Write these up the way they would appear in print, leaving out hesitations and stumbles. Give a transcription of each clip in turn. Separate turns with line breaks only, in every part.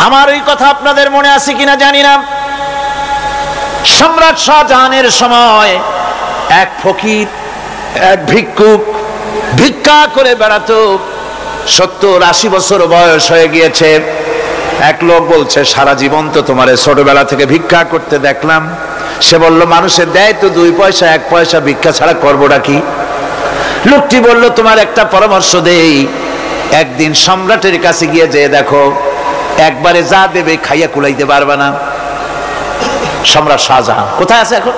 আমার এই কথা আপনাদের মনে আছে কিনা জানি না, সম্রাট শাহজাহানের সময় এক ফকির, এক ভিক্ষুক ভিক্ষা করে বেড়াতো। 70-80 বছর বয়স হয়ে গিয়েছে। এক লোক বলছে, সারা জীবন তো তোমার ছোটবেলা থেকে ভিক্ষা করতে দেখলাম। সে বলল, মানুষের দেয় তো 2 পয়সা 1 পয়সা, ভিক্ষা ছাড়া করবোটা কি? লোকটি বলল, তোমার একটা পরামর্শ দেই, একদিন সম্রাটের কাছে গিয়ে যে দেখো, একবারে যা দেবে খাইয়া কুলাইতে পারবে না। সম্রাট শাহজাহান কোথায় আছে এখন?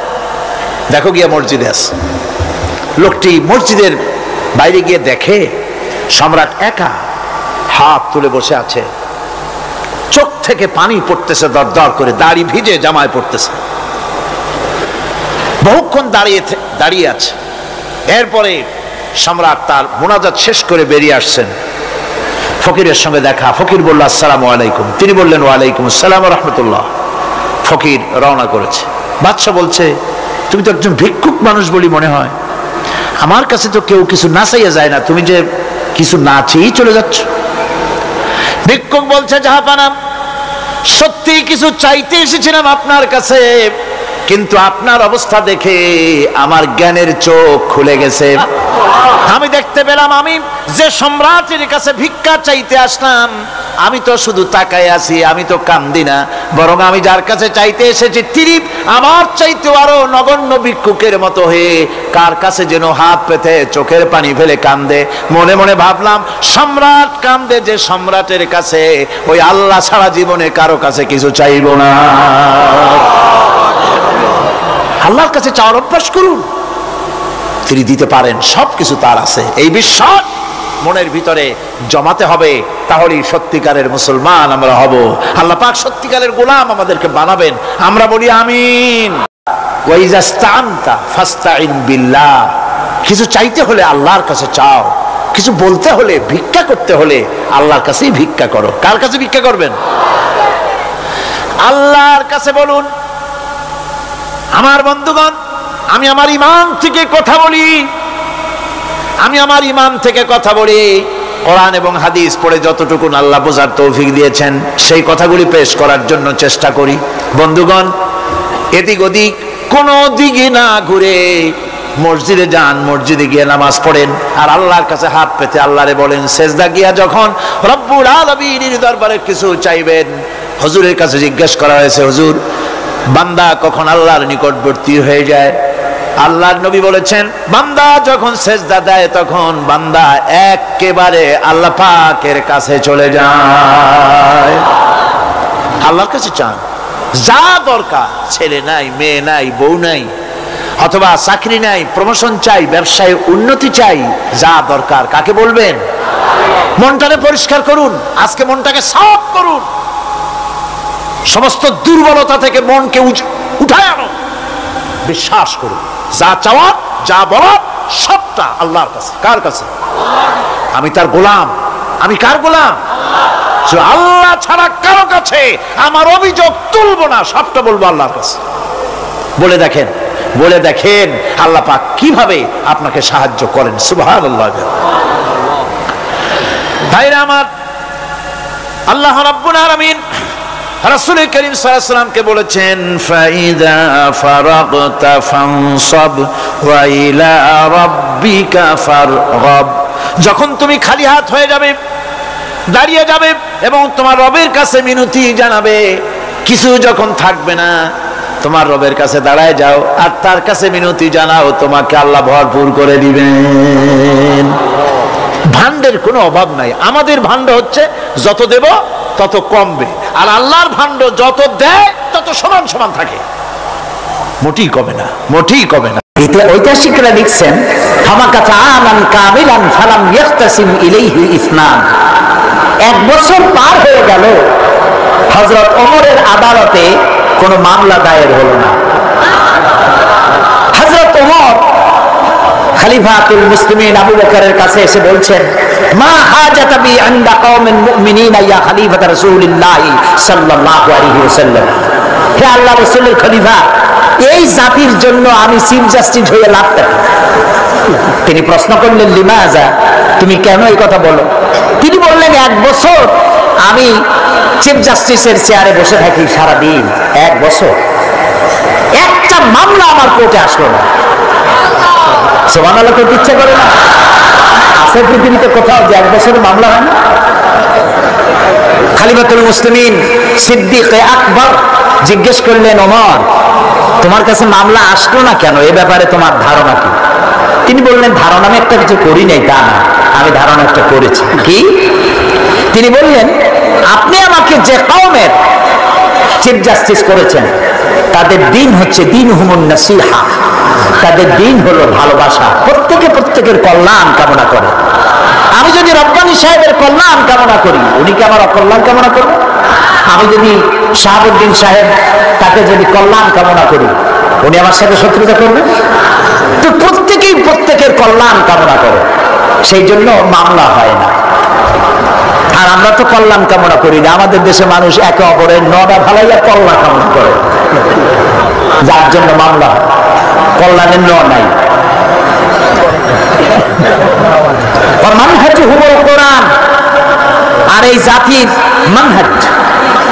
দেখো গিয়া মসজিদে আছে। লোকটি মসজিদের বাইরে গিয়ে দেখে সম্রাট একা হাত তুলে বসে আছে, চোখ থেকে পানি পড়তেছে দর দর করে, দাড়ি ভিজে জামায় পড়তেছে, বহুক্ষণ দাঁড়িয়ে আছে। এরপরে সম্রাট তার মুনাজাত শেষ করে বেরিয়ে আসছেন। ফকিরের সঙ্গে দেখা। ফকির বলল, আসসালামু আলাইকুম। তিনি বললেন, ওয়ালাইকুম আসসালাম ওয়া রাহমাতুল্লাহ। ফকির রওনা করেছে। বাদশা বলছে, তুমি তো একজন ভিক্ষুক মানুষ বলি মনে হয়, আমার কাছে তো কেউ কিছু না চাইয়া যায় না, তুমি যে কিছু না চেয়েই চলে যাচ্ছ। ভিক্ষুক বলছে, জাহাপানা, সত্যি কিছু চাইতে এসেছিলাম আপনার কাছে, কিন্তু আপনার অবস্থা দেখে আমার জ্ঞানের চোখ খুলে গেছে। আমি দেখতে পেলাম আমি যে সম্রাটের কাছে ভিক্ষা চাইতে আসলাম, আমি তো শুধু তাকায় আছি, আমি তো কান্দি না, বরং আমি যার কাছে চাইতে এসেছি তিনি আমার চাইতে আরো নগণ্য ভিক্ষুকের মতো হয়ে কার কাছে যেন হাত পেতে চোখের পানি ফেলে কান্দে। মনে মনে ভাবলাম, সম্রাট কান্দে যে সম্রাটের কাছে, ওই আল্লাহ সারা জীবনে কারো কাছে কিছু চাইব না। আল্লাহর কাছে চাওয়ার অভ্যাস করুন, তিনি দিতে পারেন, সবকিছু তার আছে। এই বিশ্বাস মনের ভিতরে জমাতে হবে, তাহলেই সত্যিকারের মুসলমান আমরা হব। আল্লাহ পাক সত্যিকারের গোলাম আমাদেরকে বানাবেন। আমরা বলি আমিন। ওয়াইজা ইসতাআনতা ফাসতাইন বিল্লাহ। কিছু চাইতে হলে আল্লাহর কাছে চাও, কিছু বলতে হলে, ভিক্ষা করতে হলে আল্লাহর কাছেই ভিক্ষা করো। কার কাছে ভিক্ষা করবেন? আল্লাহর কাছে বলুন। আমার বন্ধুগণ, আমি আমার ঈমান থেকে কথা বলি, কোরআন এবং হাদিস পড়ে যতটুকু আল্লাহ বোঝার তৌফিক দিয়েছেন সেই কথাগুলি পেশ করার জন্য চেষ্টা করি। বন্ধুগণ, এদিক ওদিক কোনো দিকে না ঘুরে মসজিদে যান, মসজিদে গিয়ে নামাজ পড়েন, আর আল্লাহর কাছে হাত পেতে আল্লাহরে বলেন। সেজদা গিয়া যখন রব্বুল আলামিনের দরবারে কিছু চাইবেন, হুজুরের কাছে জিজ্ঞেস করা হয়েছে, হুজুর, বান্দা কখন আল্লাহর নিকটবর্তী হয়ে যায়? আল্লাহর নবী বলেছেন, বান্দা যখন সেজদা দেয় তখন বান্দা একেবারে আল্লাহ পাকের কাছে চলে যায়। আল্লাহর কাছে চান, যা দরকার, ছেলে নাই, মেয়ে নাই, বউ নাই, অথবা চাকরি নাই, প্রমোশন চাই, ব্যবসায় উন্নতি চাই, যা দরকার কাকে বলবেন? মনটাকে পরিষ্কার করুন, আজকে মনটাকে সাফ করুন, সমস্ত দুর্বলতা থেকে মনকে উঠায় আনো, বিশ্বাস করুন, যা চাওয়ার, যা বলার সবটা আল্লাহর কাছে। কার কাছে? আমি তার গোলাম। আমি কার গোলাম? আল্লাহ ছাড়া কারো কাছে আমার অভিযোগ তুলবো না, সবটা বলবো আল্লাহর কাছে। বলে দেখেন আল্লাহ পাক কিভাবে আপনাকে সাহায্য করেন। সুবহানাল্লাহ। ভাইরা আমার, আল্লাহ রাব্বুল আলামিন রাসূল করিম সাল্লাল্লাহু আলাইহি ওয়াসাল্লামকে বলেছেন, ফাইদা ফারাগতা ফানসাব ওয়া ইলা রাব্বিকা ফারগাব। যখন তুমি খালি হাত হয়ে যাবে, দাঁড়িয়ে যাবে এবং তোমার রবের কাছে মিনতি জানাবে, কিছু যখন থাকবে না, তোমার রবের কাছে দাঁড়ায় যাও আর তার কাছে মিনতি জানাও, তোমাকে আল্লাহ ভরপুর করে দিবেন। ভান্ডের কোনো অভাব নাই। আমাদের ভান্ড হচ্ছে যত দেব তত কমবে, আর আল্লাহর ভান্ড যত দেয় তত সমান সমান থাকে, মোটেই কমে না, মোটেই কমে না।
ঐতিহাসিকরা লিখছেন, হামাকাতা আমান কামিলান ফালাম ইয়াখতাসিম ইলাইহি ইসনান। 1 বছর পার হয়ে গেল, হযরত ওমরের আদালতে কোনো মামলা দায়ের হলো না। হযরত ওমর খলিফাতুল মুসলিমিন আবু বকরের কাছে এসে বলছেন, মা হাজাতা বি ইনদা কওমিন মুমিনিনা ইয়া খলিফাত রাসূলুল্লাহ সাল্লাল্লাহু আলাইহি ওয়াসাল্লাম। হে আল্লাহর রাসূলের খলিফা, এই জাতির জন্য আমি চিফ জাস্টিস হয়ে লাভ কি? তিনি প্রশ্ন করলেন, লিমাজা, তুমি কেন এই কথা বলো? তিনি বললেন, 1 বছর আমি চিফ জাস্টিসের চেয়ারে বসে থাকি সারাদিন, 1 বছর, একটা মামলা আমার কোর্টে আসলো না। সুবহানাল্লাহ, করতে ইচ্ছা করে না? আছে পৃথিবীতে কোথাও যে 1 বছরের মামলা হয় না? খলিফাতুল মুসলিমিন সিদ্দিকে আকবর জিজ্ঞেস করলেন, ওমর, তোমার কাছে মামলা আসলো না কেন? এ ব্যাপারে তোমার ধারণা কি? তিনি বললেন, ধারণা আমি একটা কিছু করি নাই তা না, আমি ধারণা একটা করেছি। কি? তিনি বললেন, আপনি আমাকে যে কওমের চিফ জাস্টিস করেছেন তাদের দিন হচ্ছে দিনহুমুন নাসিহা, তাদের দিন হলো ভালোবাসা, প্রত্যেকে প্রত্যেকের কল্যাণ কামনা করে। আমি যদি রব্বানী সাহেবের কল্যাণ কামনা করি, উনি কি আমার অকল্যাণ কামনা করবে? আমি যদি শাহাবুদ্দিন সাহেব তাকে যদি কল্যাণ কামনা করি, উনি আমার সাথে শত্রুতা করবে? তো প্রত্যেকেই প্রত্যেকের কল্যাণ কামনা করে, সেই জন্য মামলা হয় না। আর আমরা তো কল্যাণ কামনা করি না। আমাদের দেশে মানুষ একে অপরের নড়া ভালাইয়া কল্যাণ কামনা করে, যার জন্য মামলা হয়। কল্যাণের ন নাই। মানহাজ হুবল কোরআন, আর এই জাতির মানহাজ,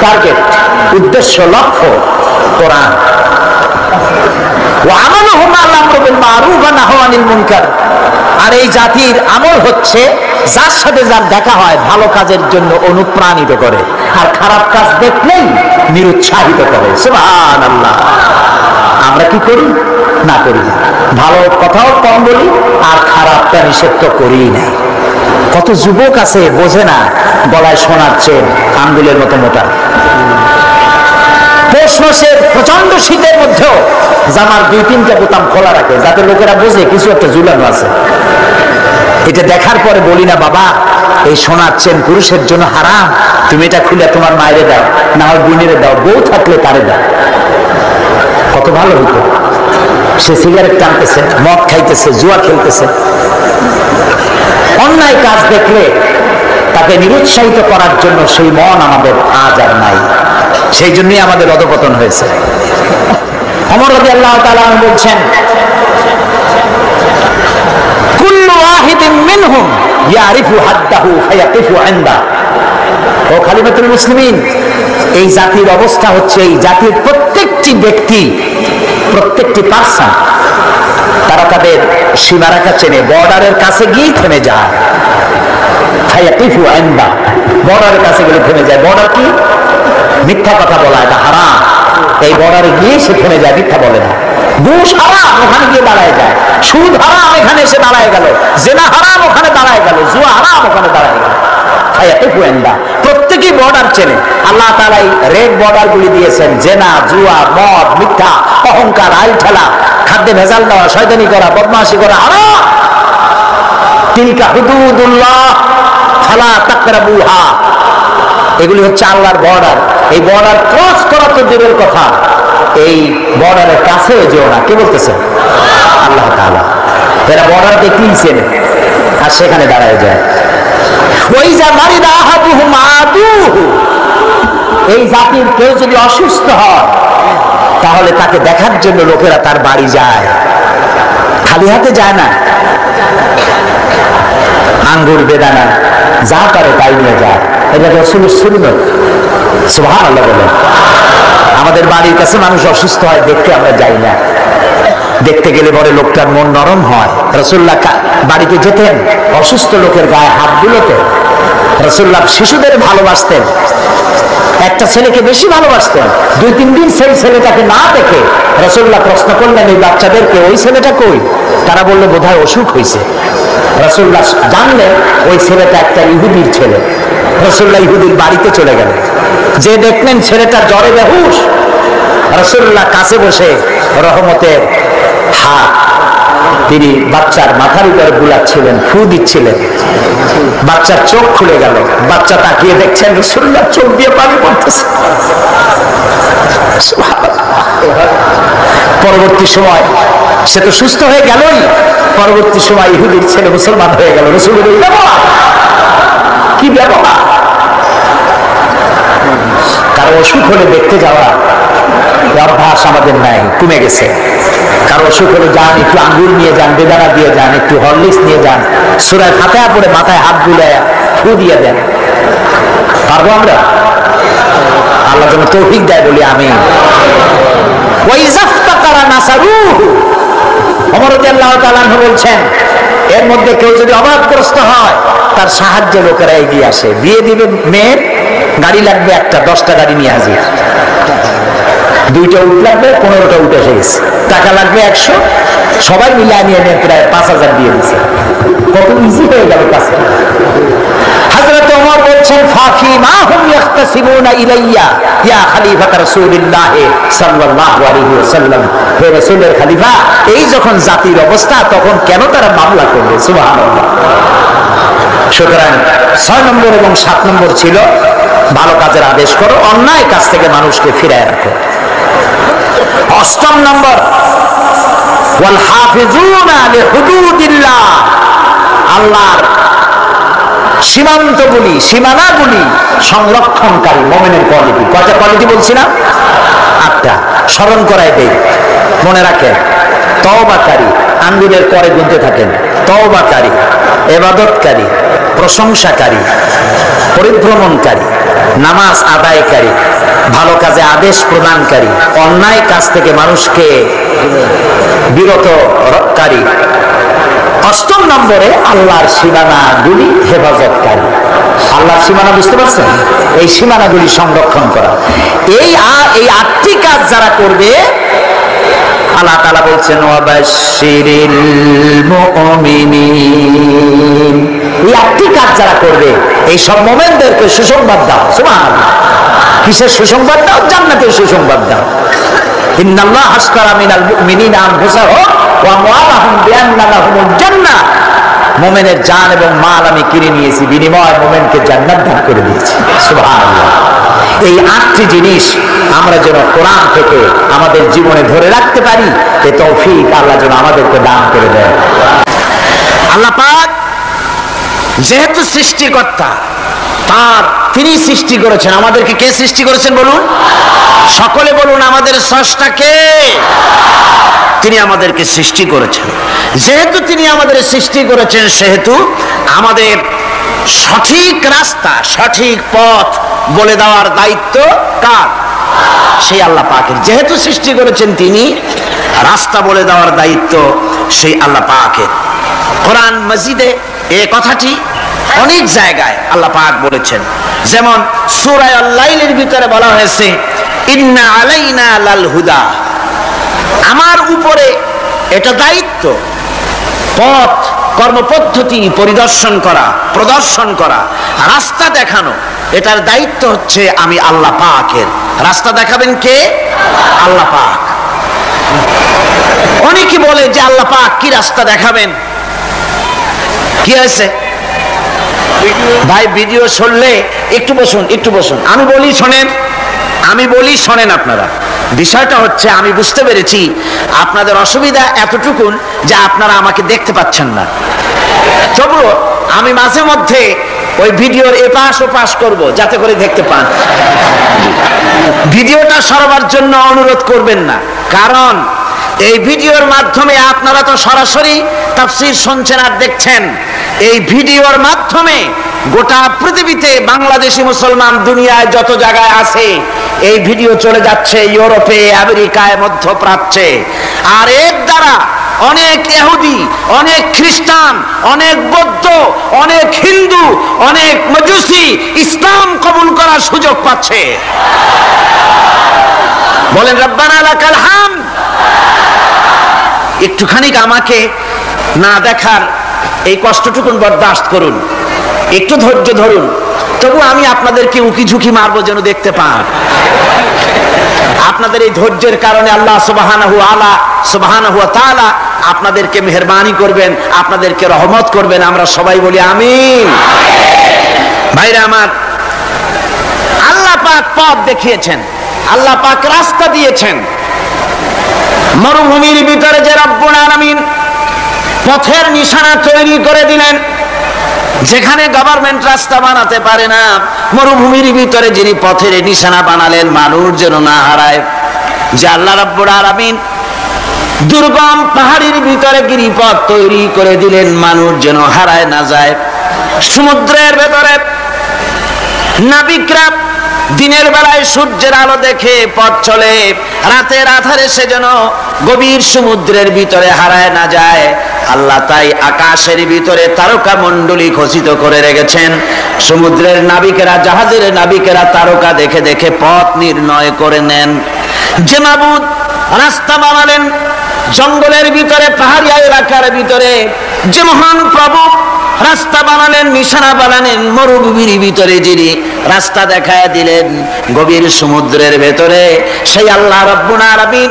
টার্গেট, উদ্দেশ্য, লক্ষ্য কোরআন। ওয়া আমালুহুম আল আমরু বিল মারুফ ওয়া নাহয়ু আনিল মুনকার, আর এই জাতির আমল হচ্ছে যার সাথে যার দেখা হয় ভালো কাজের জন্য অনুপ্রাণিত করে, আর খারাপ কাজ দেখলেই নিরুৎসাহিত করে। সুবহানাল্লাহ। আমরা কি করি? না করি না। ভালো কথাও কম বলি, আর খারাপটা নিষেধ তো করিই না। কত যুবক আছে বোঝে না, গলায় সোনার চেন আঙ্গুলের মতো মোটা, পৌষ মাসের প্রচন্ড শীতের মধ্যেও জামার 2-3টা বোতাম খোলা রাখে, যাতে লোকেরা বোঝে কিছু একটা ঝুলানো আছে। এটা দেখার পরে বলি না, বাবা এই সোনার চেন পুরুষের জন্য হারাম, তুমি এটা খুলে তোমার মায়েরে দাও, না হয় বোনেরে দাও, বউ থাকলে তারে দাও। কত ভালো হইতো। সে সিগারেট টানতেছে, মদ খাইতেছে, জুয়া খেলতেছে। অন্যায় কাজ দেখলে তাকে নিরুৎসাহিত করার জন্য সেই মন আমাদের আজ আর নাই। সেই জন্যই আমাদের অধপতন হয়েছে। ওমর রাদিয়াল্লাহু তাআলা বলছেন, কুল্লু ওয়াহিদিন মিনহুম ইয়ারিফু হাদ্দাহু ফায়াকিফু ইনদা। ও খলিফাতুল মুসলিমিন, এই জাতির অবস্থা হচ্ছে, এই জাতির প্রত্যেকটি ব্যক্তি, প্রত্যেকটি পার্সন, তারা তাদের সীমারেখা চেনে, বর্ডারের কাছে গিয়ে থেমে যায়। ফায়াকিফু ইনদা, বর্ডারের কাছে গেলে থেমে যায়। বর্ডার কি? মিথ্যা কথা বলা, এটা হারাম। এই বর্ডারে গিয়ে সে থেমে যায়, মিথ্যা বলে না। ঘুষ হারাম, ওখানে গিয়ে দাঁড়ায় যায়। সুদ হারাম, এখানে এসে দাঁড়ায় গেল। জিনা হারাম, ওখানে দাঁড়ায় গেল। জুয়া হারাম, ওখানে দাঁড়ায় গেল। প্রত্যেকেই বর্ডার চেনে। আল্লাহ তাআলা রেড বর্ডার গুলি দিয়েছেন। জেনা, জুয়া, মদ, মিথ্যা, অহংকার, আইল ঠেলা, খাদ্যে ভেজাল দেওয়া, শয়তানি করা, বদমাশি করা হারাম। তিলকা হুদুদুল্লাহ ফালা তাকরাবুহা, এগুলি হচ্ছে আল্লাহর বর্ডার। এই বর্ডার ক্রস করা তো দূরের কথা, এই বর্ডারের কাছেও যেও না। কে বলতেছে? আল্লাহ তাআলা। এরা বর্ডার দেখলেই চেনে, আর সেখানে দাঁড়ায় যায়। এই জাতির কেউ যদি অসুস্থ হয়, তাহলে তাকে দেখার জন্য লোকেরা তার বাড়ি যায়, খালি হাতে যায় না। আঙ্গুর, বেদানা যা পারে তাই নিয়ে যায়। এটা রাসূলের সুন্নাত। সুবহানাল্লাহ বলেন। আমাদের বাড়ির কাছে মানুষ অসুস্থ হয়, দেখতে আমরা যাই না। দেখতে গেলে পরে লোকটার মন নরম হয়। রাসূলুল্লাহ বাড়িতে যেতেন, অসুস্থ লোকের গায়ে হাত বুলোতেন। রাসূলুল্লাহ শিশুদের ভালোবাসতেন, একটা ছেলেকে বেশি ভালোবাসতেন। 2-3 দিন সেই ছেলেটাকে না দেখে রাসূলুল্লাহ প্রশ্ন করলেন এই বাচ্চাদেরকে, ওই ছেলেটা কই? তারা বলল বোধহয় অসুখ হয়েছে। রাসূলুল্লাহ জানলেন ওই ছেলেটা একটা ইহুদির ছেলে। রাসূলুল্লাহ ইহুদির বাড়িতে চলে গেলেন, যে দেখলেন ছেলেটা জ্বরে বেহুশ। রাসূলুল্লাহ কাছে বসে রহমতের হাত তিনি বাচ্চার মাথার উপরে বুলাচ্ছিলেন, ফু দিচ্ছিলেন। বাচ্চার চোখ খুলে গেল। বাচ্চা তাকিয়ে দেখছেন রাসূলুল্লাহ চোখ দিয়ে পানি পড়তেছে। পরবর্তী সময় সে তো সুস্থ হয়ে গেলই, পরবর্তী সময় ইহুদির ছেলে মুসলমান হয়ে গেল। রাসূলুল্লাহ কি ব্যবহার! কারো অসুখ হলে দেখতে যাওয়া অভ্যাস আমাদের নাই, কমে গেছে। কারো অসুখ হলে যান, একটু আঙ্গুর নিয়ে যান, বেদানা দিয়ে যান, একটু হরলিক্স নিয়ে যান, সূরা ফাতিহা পড়ে মাথায় হাত বুলায়া ফু দিয়ে দেন। পারবো আমরা? আল্লাহ যেন তৌফিক দেয়, বলি আমিন। ওয়াইজাফতাকারা নাসারুহু, ওমর রাদিয়াল্লাহু তাআলা আনহু বলছেন, এর মধ্যে কেউ যদি অভাবগ্রস্ত হয় তার সাহায্যে লোকেরা এগিয়ে আসে। বিয়ে দিবে মেয়ের, গাড়ি লাগবে একটা, 10টা গাড়ি নিয়ে হাজির। 2টা উট লাগবে, 15টা উট এসে গেছে। টাকা লাগবে 100, সবাই মিলিয়ে নিয়ে প্রায় 5000 দিয়ে দিচ্ছে। কত ইজি হয়ে গেল কাছে। হযরত ওমর বলছেন, ফাকি মা হুম ইয়াখতাসিমুনা ইলাইয়া ইয়া খলিফাত রাসূলুল্লাহ সাল্লাল্লাহু আলাইহি ওয়াসাল্লাম, হে রাসূলের খলিফা, এই যখন জাতির অবস্থা তখন কেন তারা মামলা করবে? সুবহানাল্লাহ। সুতরাং 6 নম্বর এবং 7 নম্বর ছিল ভালো কাজের আদেশ করো, অন্যায় কাজ থেকে মানুষকে ফিরায় রাখো। 8 নম্বর, ওয়াল হাফিজুনা লিহুদুদিল্লাহ, আল্লাহর সীমান্তগুলি, সীমানাগুলি সংরক্ষণকারী মুমিনের কোয়ালিটি। কয়টা কোয়ালিটি বলছিলাম? 8টা। স্মরণ করাই দেই, মনে রাখেন। তওবাকারী, আঙ্গুলের পরে গুনতে থাকেন। তওবাকারী, ইবাদতকারী, প্রশংসাকারী, পরিভ্রমণকারী, নামাজ আদায়কারী, ভালো কাজে আদেশ প্রদানকারী, অন্যায় কাজ থেকে মানুষকে বিরতকারী। 8 নম্বরে আল্লাহর সীমানাগুলি হেফাজতকারী। আল্লাহর সীমানা বুঝতে পারছেন? এই সীমানাগুলি সংরক্ষণ করা। এই 8টি কাজ যারা করবে, আল্লাহ তাআলা বলছেন, ওয়াবাশশিরিল মুমিনিন, এই 8টি কাজ যারা করবে এই সব মুমিনদেরকে সুসংবাদ দাও। সুবহানাল্লাহ। কিসের সুসংবাদ দাও? জান্নাতের সুসংবাদ দাও। ইন্নাল্লাহা আশতারা মিনাল মুমিনিনা আনফুসাহুম ওয়া আমওয়ালাহুম বিআন্না লাহুমুল জান্নাহ, মুমিনের জান এবং মাল আমি কিনে নিয়েছি, বিনিময়ে মুমিনকে জান্নাত দান করে দিয়েছি। সুবহানাল্লাহ। এই 8টি জিনিস আমরা যেন কোরআন থেকে আমাদের জীবনে ধরে রাখতে পারি, এই তৌফিক আল্লাহ যেন আমাদেরকে দান করে দেয়।
আল্লাহ পাক যেহেতু সৃষ্টিকর্তা, তিনি সৃষ্টি করেছেন। আমাদেরকে কে সৃষ্টি করেছেন বলুন? সকলে বলুন, আমাদের স্রষ্টা কে? তিনি আমাদেরকে সৃষ্টি করেছেন। যেহেতু তিনি আমাদের সৃষ্টি করেছেন, সেহেতু আমাদের সঠিক রাস্তা, সঠিক পথ বলে দেওয়ার দায়িত্ব কার? সেই আল্লাহ পাকের। যেহেতু সৃষ্টি করেছেন তিনি, রাস্তা বলে দেওয়ার দায়িত্ব সেই আল্লাহ পাকের। কোরআন মাজিদে এই কথাটি অনেক জায়গায় আল্লাহ পাক বলেছেন। যেমন সূরা আল-লাইলের ভিতরে বলা হয়েছে, ইন্না আলাইনা লাল হুদা, আমার উপরে এটা দায়িত্ব, পথ কর্মপদ্ধতি পরিদর্শন করা, প্রদর্শন করা, রাস্তা দেখানো, এটার দায়িত্ব হচ্ছে আমি আল্লাহ পাকের। রাস্তা দেখাবেন কে? আল্লাহ পাক। অনেকে বলে যে আল্লাহ পাক কি রাস্তা দেখাবেন? কি হয়েছে ভাই? ভিডিও শুনলে একটু বসুন, একটু বসুন, আমি বলি শোনেন আপনারা। বিষয়টা হচ্ছে, আমি বুঝতে পেরেছি আপনাদের অসুবিধা এতটুকুন যে আপনারা আমাকে দেখতে পাচ্ছেন না। তবুও আমি মাঝে মধ্যে ওই ভিডিওর এপাশ ওপাশ করব যাতে করে দেখতে পান। ভিডিওটা সরাবার জন্য অনুরোধ করবেন না, কারণ এই ভিডিওর মাধ্যমে আপনারা তো সরাসরি তাফসীর শুনছেন আর দেখছেন। এই ভিডিওর মাধ্যমে গোটা পৃথিবীতে বাংলাদেশি মুসলমান দুনিয়ায় যত জায়গায় আছে, এই ভিডিও চলে যাচ্ছে ইউরোপে, আমেরিকায়, মধ্যপ্রাচ্যে। আর এর দ্বারা অনেক ইহুদি, অনেক খ্রিস্টান, অনেক বৌদ্ধ, অনেক হিন্দু, অনেক মজুসি ইসলাম কবুল করার সুযোগ পাচ্ছে। বলেন রব্বানা লাকাল হামদ। একটুখানি আমাকে না দেখার এই কষ্টটুকুন বরদাস্ত করুন, একটু ধৈর্য ধরুন। তবু আমি আপনাদেরকে উকি ঝুঁকি মারবো যেন দেখতে পান। আপনাদের এই ধৈর্যের কারণে আল্লাহ সুবহানাহু ওয়া তাআলা আপনাদেরকে মেহেরবানি করবেন, আপনাদেরকে রহমত করবেন। আমরা সবাই বলি আমিন। ভাইরা আমার, আল্লাহ পাক পথ দেখিয়েছেন, আল্লাহ পাক রাস্তা দিয়েছেন। মরুভূমির ভিতরে যে রব্বুল আলামিন পথের নিশানা তৈরি করে দিলেন, যেখানে গভর্নমেন্ট রাস্তা বানাতে পারে না, মরুভূমির ভিতরে যিনি পথের নিশানা বানালেন মানুষ যেন না হারায়। যে আল্লাহ রাব্বুল আলামিন দুর্গম পাহাড়ের ভিতরে গিরিপথ তৈরি করে দিলেন, মানুষ যেন হারায় না যায়। সমুদ্রের ভেতরে নাবিকরা দিনের বেলায় সূর্যের আলো দেখে পথ চলে, রাতের আধারে সে যেন গভীর সমুদ্রের ভিতরে হারায় না যায়। আল্লাহ তাই আকাশের ভিতরে তারকা মণ্ডলী খচিত করে রেখেছেন। সমুদ্রের নাবিকেরা, জাহাজের নাবিকেরা তারকা দেখে দেখে পথ নির্ণয় করে নেন। যে মাবুদ রাস্তা বানালেন জঙ্গলের ভিতরে, পাহাড়িয়া এলাকার ভিতরে, যে মহান প্রভু রাস্তা বানালেন, নিশানা বানালেন মরুভূমির ভিতরে, যিনি রাস্তা দেখায় দিলেন গভীর সমুদ্রের ভেতরে, সেই আল্লাহ রব্বুল আলামিন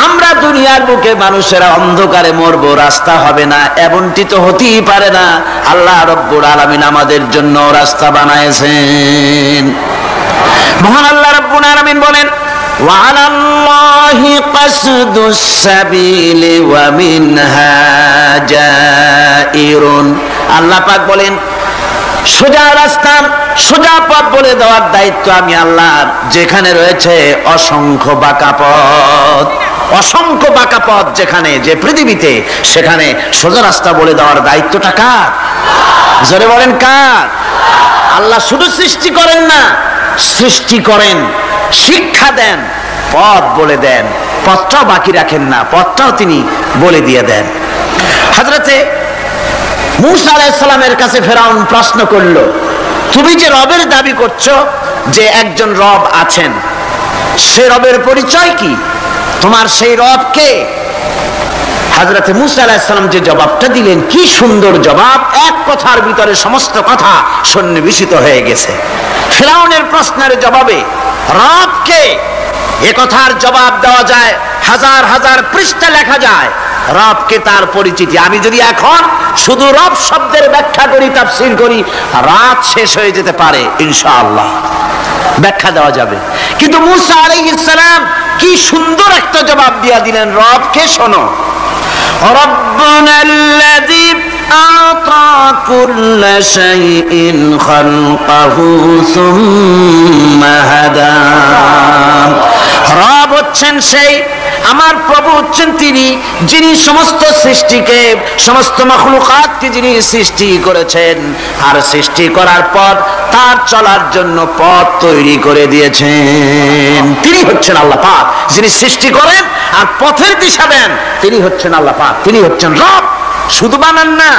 আমরা দুনিয়ার বুকে মানুষেরা অন্ধকারে মরবো, রাস্তা হবে না, এমনটি তো হতেই পারে না। আল্লাহ রব্বুল আলামিন আমাদের জন্য রাস্তা বানাইছেন। মহান আল্লাহ রব্বুল আলামিন বলেন, وعلى الله قصد السبيل ومنها جائر। আল্লাহ পাক বলেন, সোজা রাস্তা, সোজা পথ বলে দেওয়ার দায়িত্ব আমি আল্লাহর। যেখানে রয়েছে অসংখ্য বাঁকা পথ, অসংখ্য বাঁকা পথ যেখানে, যে পৃথিবীতে, সেখানে সোজা রাস্তা বলে দেওয়ার দায়িত্বটা কার? জোরে বলেন কার? আল্লাহ শুধু সৃষ্টি করেন না, সৃষ্টি করেন, শিক্ষা দেন, পথ বলে দেন, পথটাও বাকি রাখেন না, পথটাও তিনি বলে দিয়ে দেন। হযরতে মূসা আলাইহিস সালামের কাছে ফেরাউন প্রশ্ন করলো, তুমি যে রবের দাবি করছো, যে একজন রব আছেন, সে রবের পরিচয় কি? তোমার সেই রব কে? হযরতে মূসা আলাইহিস সালাম যে জবাবটা দিলেন, কি সুন্দর জবাব! এক কথার ভিতরে সমস্ত কথা সন্নিবেশিত হয়ে গেছে। ফেরাউনের প্রশ্নের জবাবে রব কে, এ কথার জবাব দেওয়া যায়, হাজার হাজার পৃষ্ঠা লেখা যায় রবকে, তার পরিচিতি। আমি যদি এখন শুধু রব শব্দের ব্যাখ্যা করি, তাফসীর করি, রাত শেষ হয়ে যেতে পারে, ইনশাআল্লাহ ব্যাখ্যা দেওয়া যাবে। কিন্তু মূসা আলাইহিস সালাম কি সুন্দর একটা জবাব দিয়া দিলেন, রবকে শোনো, রব্বুনাল্লাযী আ'তা কুল্লা শাইইন খালকাহু সুম্মা হাদা। রব হচ্ছেন সেই, আমার প্রভু হচ্ছেন তিনি, যিনি সমস্ত সৃষ্টিকে, সমস্ত মাখলুকাতকে যিনি সৃষ্টি করেছেন, আর সৃষ্টি করার পর তার চলার জন্য পথ তৈরি করে দিয়েছেন। তিনি হচ্ছেন আল্লাহ পাক, যিনি সৃষ্টি করেন আর পথের দিশা দেন, তিনি হচ্ছেন আল্লাহ পাক, তিনি হচ্ছেন রব। শুধু বানান না,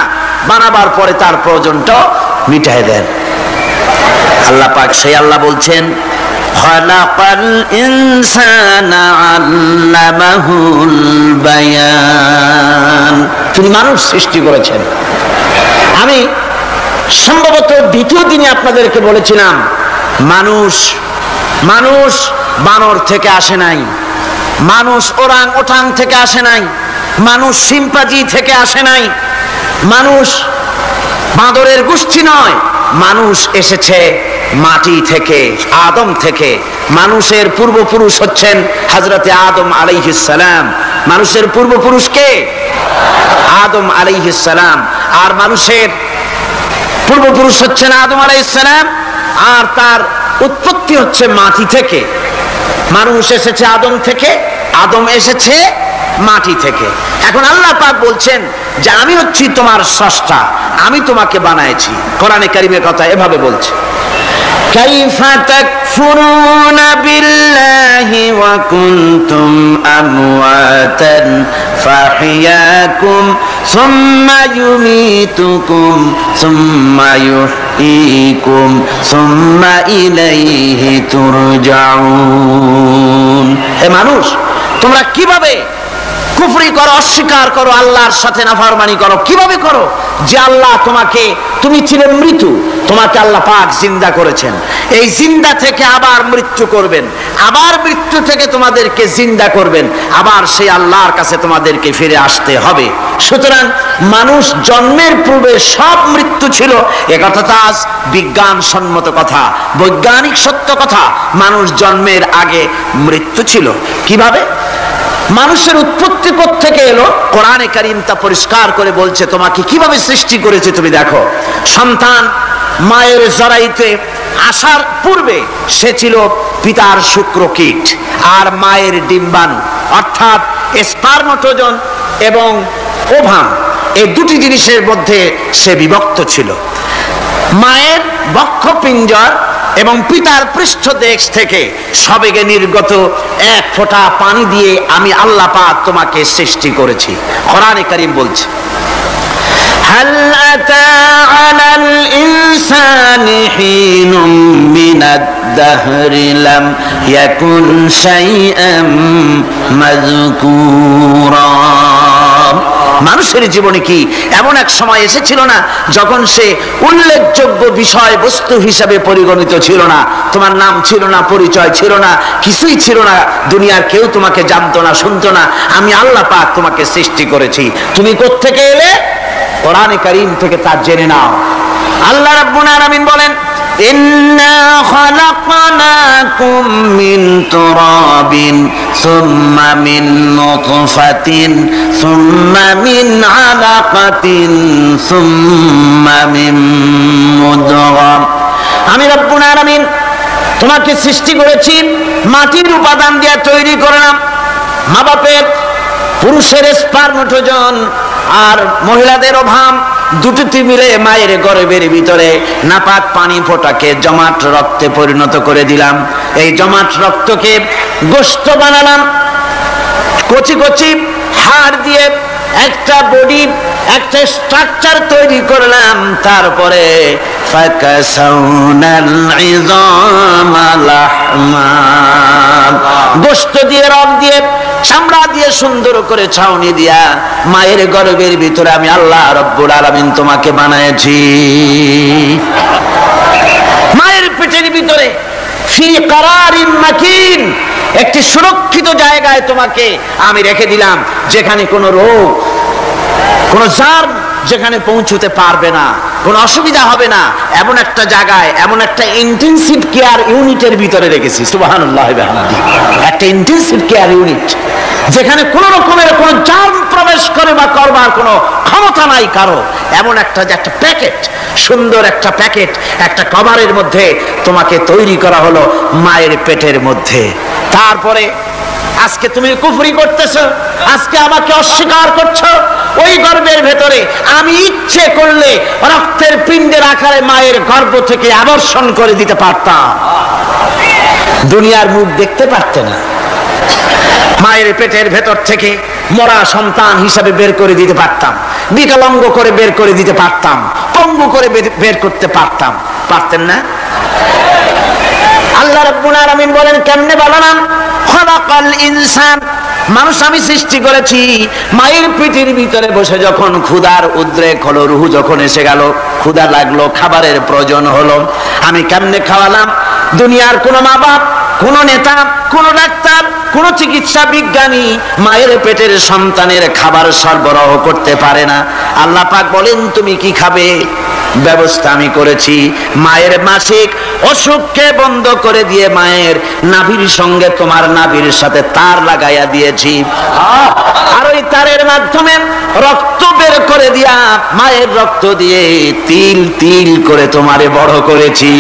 বানাবার পরে তার প্রয়োজনটা মিটায় দেন। আল্লাহ পাক সেই আল্লাহ বলছেন, খালাকাল ইনসানা আল্লামাহুল বায়ান। তিনি মানুষ সৃষ্টি করেছেন। আমি সম্ভবত দ্বিতীয় দিনে আপনাদেরকে বলেছিলাম, মানুষ বানর থেকে আসে নাই, মানুষ ওরাং ওটাং থেকে আসে নাই, মানুষ শিম্পাজি থেকে আসে নাই, মানুষ বাঁদরের গোষ্ঠী নয়, মানুষ এসেছে মাটি থেকে, আদম থেকে। মানুষের পূর্বপুরুষ হচ্ছেন হযরতে আদম আলাইহিস সালাম। মানুষের পূর্বপুরুষ কে? আদম আলাইহিস সালাম। আর মানুষের পূর্বপুরুষ হচ্ছেন আদম আলাইহিস সালাম, আর তার উৎপত্তি হচ্ছে মাটি থেকে। মানুষ এসেছে আদম থেকে, আদম এসেছে মাটি থেকে। এখন আল্লাহ পাক বলছেন যে আমি হচ্ছি তোমার স্রষ্টা, আমি তোমাকে বানাইছি। কোরআনে কারীমের কথা এভাবে বলছে, কাইফা তাকফুরুনা বিল্লাহি ওয়া কুনতুম আমওয়াতান ফাহিয়াকুম সুম্মা ইউমীতুকুম সুম্মা ইউহয়ীকুম সুম্মা ইলাইহি তুরজাউন। হে মানুষ, তোমরা কিভাবে কুফরি করো, অস্বীকার করো, আল্লাহর সাথে নাফরমানি করো? কিভাবে করো? যে আল্লাহ তোমাকে, তুমি ছিলে মৃত্যু, তোমাকে আল্লাহ পাক জিন্দা করেছেন, এই জিন্দা থেকে আবার মৃত্যু করবেন, আবার মৃত্যু থেকে তোমাদেরকে জিন্দা করবেন, আবার সেই আল্লাহর কাছে তোমাদেরকে ফিরে আসতে হবে। সুতরাং মানুষ জন্মের পূর্বে সব মৃত্যু ছিল, একথা তো আজ বিজ্ঞান সম্মত কথা, বৈজ্ঞানিক সত্য কথা। মানুষ জন্মের আগে মৃত্যু ছিল। কিভাবে? মানুষের উৎপত্তি থেকে এলো, কোরআনে কারীম তা পরিষ্কার করে বলছে, তোমাকে কিভাবে সৃষ্টি করেছে তুমি দেখো। সন্তান মায়ের জরায়ুতে আসার পূর্বে সে ছিল পিতার শুক্রকীট আর মায়ের ডিম্বাণু, অর্থাৎ স্পার্মটোজন এবং ওভাম, এই দুটি জিনিসের মধ্যে সে বিভক্ত ছিল। মায়ের বক্ষপিঞ্জর এবং পিতার পৃষ্ঠদেশ থেকে সবেগে নির্গত এক ফোঁটা পানি দিয়ে আমি আল্লাহ পাক তোমাকে সৃষ্টি করেছি। কোরআনে কারীম বলছে, হাল আতা আলাল ইনসানি হিনুম মিনাদ দাহরি লাম ইয়াকুন শাইআম মাযকুরা। মানুষের জীবনে কি এমন এক সময় এসেছিল না যখন সে উল্লেখযোগ্য বিষয় বস্তু হিসাবে পরিগণিত ছিল না? তোমার নাম ছিল না, পরিচয় ছিল না, কিছুই ছিল না, দুনিয়ার কেউ তোমাকে জানতো না, শুনতো না। আমি আল্লাহ পাক তোমাকে সৃষ্টি করেছি। তুমি কোত্থেকে এলে? কোরআনে কারীম থেকে তা জেনে নাও। আল্লাহ রাব্বুল আলামিন বলেন, ইন্না খালাকনাকুম মিন তুরাবিন সুম্মা মিন নুতফাতিন সুম্মা মিন আলাকাতিন সুম্মা মিন মুদগা। আমি রাব্বুল আলামিন তোমাকে সৃষ্টি করেছি, মাটির উপাদান দিয়ে তৈরি করলাম। মা বাপের পুরুষের স্পার্মটোজন আর মহিলাদের ওভাম দুটোতে মিলে মায়ের গর্ভের ভিতরে নাপাক পানি ফোঁটাকে জমাট রক্তে পরিণত করে দিলাম। এই জমাট রক্তকে গোশত বানালাম, কচি কচি হাড় দিয়ে একটা বডি, একটা স্ট্রাকচার তৈরি করলাম। তারপরে ফাকাসাউনাল ইযামা লাহমা, গোশত দিয়ে, রগ দিয়ে, চামড়া দিয়ে সুন্দর করে ছাউনি দিয়া মায়ের গর্ভের ভিতরে আমি আল্লাহ রব্বুল আলামিন তোমাকে বানাইছি। মায়ের পেটের ভিতরে ফি কারারিন মাকিন, একটি সুরক্ষিত জায়গায় তোমাকে আমি রেখে দিলাম, যেখানে কোনো রোগ, কোনো জার্ম যেখানে পৌঁছতে পারবে না, কোনো অসুবিধা হবে না। এমন একটা জায়গায়, এমন একটা ইন্টেনসিভ কেয়ার ইউনিটের ভিতরে রেখেছি। সুবহানাল্লাহ ওয়া বিহামদিহি। একটা ইন্টেনসিভ কেয়ার ইউনিট যেখানে কোনো রকমের কোনো জার্ম প্রবেশ করে বা করবার কোনো ক্ষমতা নাই কারো। এমন একটা যে একটা প্যাকেট, সুন্দর একটা প্যাকেট, একটা কভারের মধ্যে তোমাকে তৈরি করা হলো মায়ের পেটের মধ্যে। তারপরে আজকে তুমি কুফরি করতেছো, আজকে আমাকে অস্বীকার করছো। ওই গর্ভের ভেতরে আমি ইচ্ছে করলে রক্তের পিণ্ডের আকারে মায়ের গর্ভ থেকে আবর্ষণ করে দিতে পারতাম, দুনিয়ার মুখ দেখতে পারতে না। মায়ের পেটের ভেতর থেকে মরা সন্তান হিসাবে বের করে দিতে পারতাম, বিকলাঙ্গ করে বের করে দিতে পারতাম, পঙ্গু করে বের করতে পারতাম। পারতেন না? আল্লাহ রাব্বুল আলামিন বলেন, কেমনে বানালাম? খালাকাল ইনসান, মানুষ আমি সৃষ্টি করেছি। মায়ের পেটের ভিতরে বসে যখন ক্ষুধার উদ্রেক হলো, রুহু যখন এসে গেল, ক্ষুধা লাগলো, খাবারের প্রয়োজন হলো, আমি কেমনে খাওয়ালাম? দুনিয়ার কোন মা বাপ, কোন নেতা, কোন ডাক্তার, কোন চিকিৎসা বিজ্ঞানী মায়ের পেটের সন্তানের খাবার সরবরাহ করতে পারে না। আল্লাহ পাক বলেন, তুমি কি খাবে? ব্যবস্থা আমি করেছি। মায়ের মাসিক অসুখকে বন্ধ করে দিয়ে মায়ের নাভির সঙ্গে তোমার নাভির সাথে তার লাগাইয়া দিয়েছি, আর ওই তারের মাধ্যমে রক্ত বের করে দিয়া মায়ের রক্ত দিয়ে তিল তিল করে তোমারে বড় করেছি।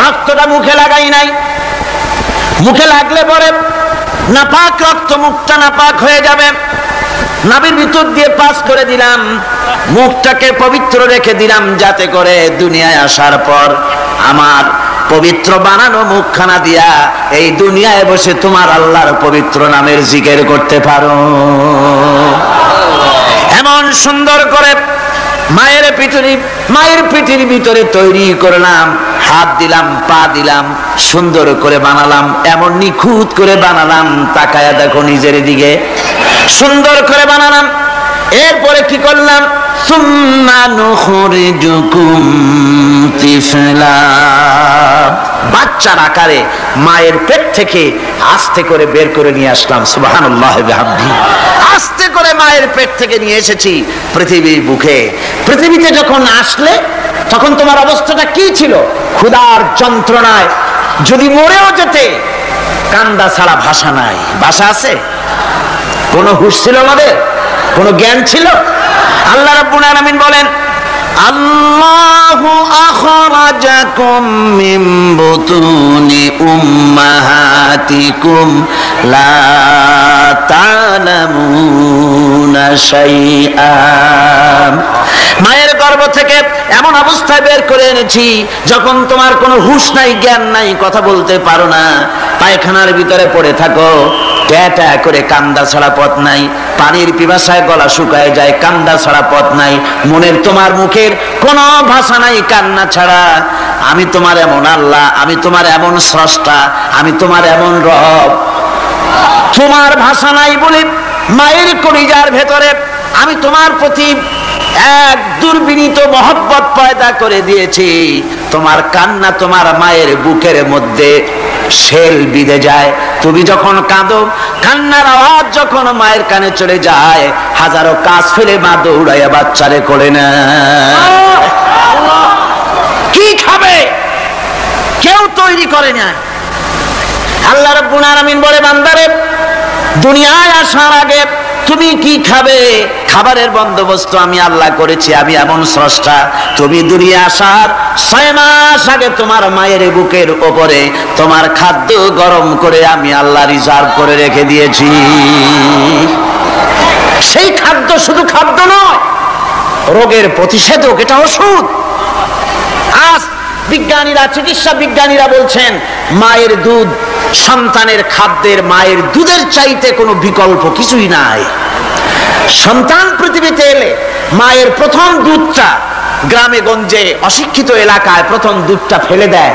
রক্তটা মুখে লাগাই নাই, মুখে লাগলে পরে নাপাক রক্ত, মুখটা নাপাক হয়ে যাবে। নাভির ভিতর দিয়ে পাস করে দিলাম, মুখটাকে পবিত্র রেখে দিলাম, যাতে করে দুনিয়ায় আসার পর আমার পবিত্র বানানো মুখখানা দিয়া এই দুনিয়ায় বসে তোমার আল্লাহর পবিত্র নামের জিকির করতে পারো। এমন সুন্দর করে মায়ের পিঠের ভিতরে তৈরি করলাম, হাত দিলাম, পা দিলাম, সুন্দর করে বানালাম, এমন নিখুঁত করে বানালাম, তাকায়া দেখো নিজের দিকে, সুন্দর করে বানালাম। এরপরে কি করলাম? সুম্মা নুখরিজুকুম তিফলা, বাচ্চার আকারে মায়ের পেট থেকে আস্তে করে বের করে নিয়ে আসলাম। সুবহানাল্লাহ ওয়া বিহামদিহি। আস্তে করে মায়ের পেট থেকে নিয়ে এসেছি পৃথিবীর বুকে। পৃথিবীতে যখন আসলে তখন তোমার অবস্থাটা কি ছিল? ক্ষুধার যন্ত্রণায় যদি মরেও যেতে, কান্দা ছাড়া ভাষা নাই। ভাষা আছে? কোন হুঁশ ছিল আমাদের? কোন জ্ঞান ছিল? আল্লাহ রাব্বুল আলামিন বলেন, আল্লাহু আখরাজাকুম মিন বুতুনি উম্মাহাতিকুম লা তা'লামুনা শাইআ, মায়ের গর্ভ থেকে এমন অবস্থায় বের করে এনেছি যখন তোমার কোনো হুঁশ নাই, জ্ঞান নাই, কথা বলতে পারো না, পায়খানার ভিতরে পড়ে থাকো, ট্যাটা করে কান্দা ছাড়া পথ নাই, পানির পিপাসায় গলা শুকায় যায়, কান্দা ছাড়া পথ নাই, মনের তোমার মুখের কোনো ভাষা নাই কান্না ছাড়া। আমি তোমার এমন আল্লাহ, আমি তোমার এমন স্রষ্টা, আমি তোমার এমন রব, তোমার ভাষা নাই বলে মায়ের কলিজার ভেতরে আমি তোমার প্রতি এক দুর্বিনীত মহব্বত পয়দা করে দিয়েছি। তোমার কান্না তোমার মায়ের বুকের মধ্যে শেল বিঁধে যায়। তুমি যখন কাঁদো, কান্নার আওয়াজ যখন মায়ের কানে চলে যায়, হাজারো কাজ ফেলে মা দৌড়াইয়া বাচ্চারে কোলে নেয়। কি খাবে কেউ তৈরি করে না। আল্লাহ রাব্বুল আলামিন বলে, বান্দারে দুনিয়ায় আসার আগে তুমি কি খাবে, খাবারের বন্দোবস্ত আমি আল্লাহ করেছি, আমি এমন স্রষ্টা। তুমি দুনিয়া আসার 6 মাস আগে তোমার মায়ের বুকের ওপরে তোমার খাদ্য গরম করে আমি আল্লাহ রিজার্ভ করে রেখে দিয়েছি। সেই খাদ্য শুধু খাদ্য নয়, রোগের প্রতিষেধক, এটা ওষুধ। আজ বিজ্ঞানীরা, চিকিৎসা বিজ্ঞানীরা বলছেন মায়ের দুধ সন্তানের খাদ্যের, মায়ের দুধের চাইতে কোনো বিকল্প কিছুই নাই। সন্তান পৃথিবীতে এলে মায়ের প্রথম দুধটা, গ্রামে গঞ্জে অশিক্ষিত এলাকায় প্রথম দুধটা ফেলে দেয়,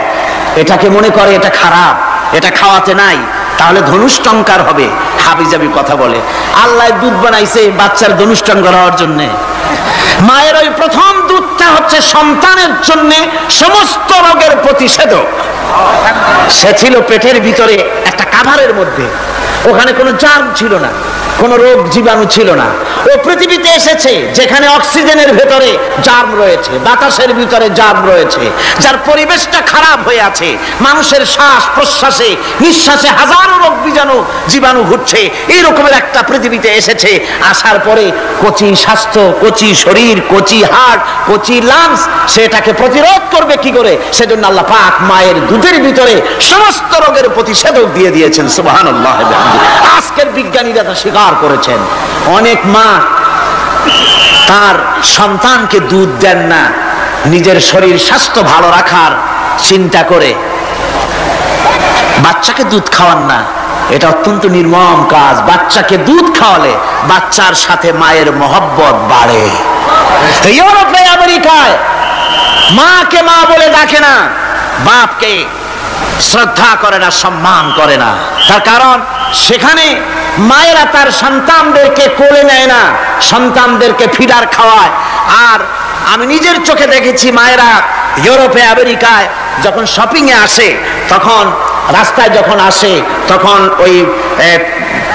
এটাকে মনে করে এটা খারাপ, এটা খাওয়াতে নাই, তাহলে ধনুষ্টঙ্কার হবে, হাবিজাবি কথা বলে। আল্লাহ দুধ বানাইছে বাচ্চার ধনুষ্টঙ্কার হওয়ার জন্য। মায়ের ওই প্রথম দুধটা হচ্ছে সন্তানের জন্য সমস্ত রোগের প্রতিষেধক। সে ছিল পেটের ভিতরে একটা কাভারের মধ্যে, ওখানে কোনো জার্ম ছিল না, কোনো রোগ জীবাণু ছিল না। ও পৃথিবীতে এসেছে যেখানে অক্সিজেনের ভেতরে জার্ম রয়েছে, বাতাসের ভিতরে জার্ম রয়েছে, যার পরিবেশটা খারাপ হয়ে আছে, মানুষের শ্বাস প্রশ্বাসে নিঃশ্বাসে হাজারো রোগ বীজাণু জীবাণু ঘুরছে, এই রকমের একটা পৃথিবীতে এসেছে। আসার পরে কচি স্বাস্থ্য, কচি শরীর, কচি হার্ট, কচি লাংস, সেটাকে প্রতিরোধ করবে কি করে? সেজন্য আল্লাহ পাক মায়ের দুধের ভিতরে সমস্ত রোগের প্রতিষেধক দিয়ে দিয়েছেন। সুবহানাল্লাহ। আজকের বিজ্ঞানীরা তা স্বীকার করেছেন। অনেক মা তার সন্তানকে দুধ দেন না, নিজের শরীর স্বাস্থ্য ভালো রাখার চিন্তা করে বাচ্চাকে দুধ খাওয়ান না। এটা অত্যন্ত নির্মম কাজ। বাচ্চাকে দুধ খাওয়ালে বাচ্চার সাথে মায়ের মহব্বত বাড়ে। ইউরোপে, আমেরিকায় মাকে মা বলে ডাকে না, বাপকে শ্রদ্ধা করে না, সম্মান করে না। তার কারণ সেখানে মায়েরা তার সন্তানদেরকে কোলে নেয় না, সন্তানদেরকে ফিডার খাওয়ায়। আর আমি নিজের চোখে দেখেছি মায়েরা ইউরোপে, আমেরিকায় যখন শপিং এ আসে, তখন রাস্তায় যখন আসে, তখন ওই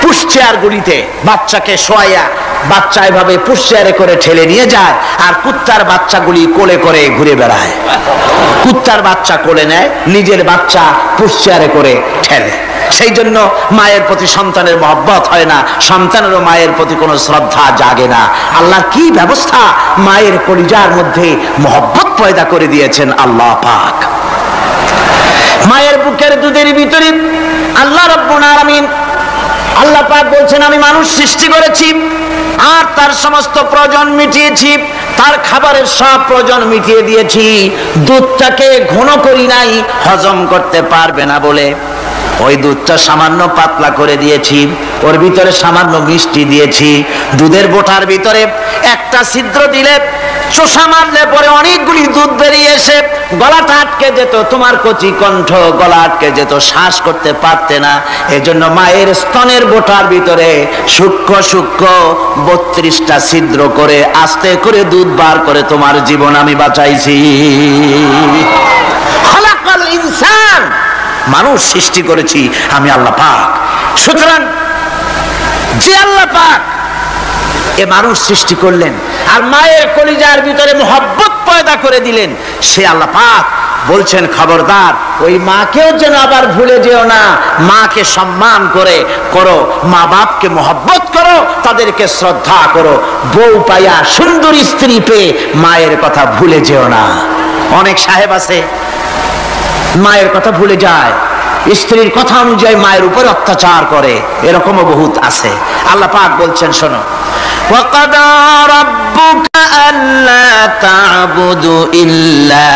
পুশ চেয়ার গুলিতে বাচ্চাকে শোয়াইয়া বাচ্চা এভাবে পুশ চেয়ারে করে ঠেলে নিয়ে যায়, আর কুত্তার বাচ্চাগুলি কোলে করে ঘুরে বেড়ায়। কুত্তার বাচ্চা কোলে নেয়, নিজের বাচ্চা পুশ চেয়ারে করে ঠেলে। সেই জন্য মায়ের প্রতি সন্তানের মহব্বত হয় না, সন্তানেরও মায়ের প্রতি কোনো শ্রদ্ধা জাগে না। আল্লাহ কি ব্যবস্থা মায়ের কলিজার মধ্যে মহব্বত পয়দা করে দিয়েছেন আল্লাহ পাক। মায়ের বুকের দুধের ভিতরে আল্লাহ রাব্বুল আলামিন, আল্লাহ পাক বলছেন, আমি মানুষ সৃষ্টি করেছি আর তার সমস্ত প্রয়োজন মিটিয়েছি, তার খাবারের সব প্রয়োজন মিটিয়ে দিয়েছি। দুধটাকে ঘন করি নাই হজম করতে পারবে না বলে, ওই দুধটা সামান্য পাতলা করে দিয়েছি, ওর ভিতরে সামান্য মিষ্টি দিয়েছি। দুধের বোটার ভিতরে একটা ছিদ্র দিলে, চোষা মারলে পরে অনেকগুলি দুধ বেরিয়ে এসে গলাটা আটকে যেত, তোমার কচি কণ্ঠ গলা আটকে যেত, শ্বাস করতে পারতে না। এজন্য মায়ের স্তনের বোটার ভিতরে সূক্ষ্ম সূক্ষ্ম 32টা ছিদ্র করে আস্তে করে দুধ বার করে তোমার জীবন আমি বাঁচাইছি। খালাকাল ইনসান, মানুষ সৃষ্টি করেছি আমি আল্লাহ পাক। সুতরাং যে আল্লাহ পাক এ মানুষ সৃষ্টি করলেন আর মায়ের কলিজার ভিতরে মহব্বত পয়দা করে দিলেন, সে আল্লাহ পাক বলছেন, খবরদার ওই মাকেও যেন আবার ভুলে যেও না। মাকে সম্মান করে করো, মা বাপকে মহব্বত করো, তাদেরকে শ্রদ্ধা করো। বউ পাইয়া, সুন্দর স্ত্রী পেয়ে মায়ের কথা ভুলে যেও না। অনেক সাহেব আছে মায়ের কথা ভুলে যায়, স্ত্রীর কথা অনুযায়ী মায়ের উপর অত্যাচার করে, এরকমও বহুত আছে। আল্লাহ পাক বলছেন, শোনো,
وقضى ربك ألا تعبدوا إلا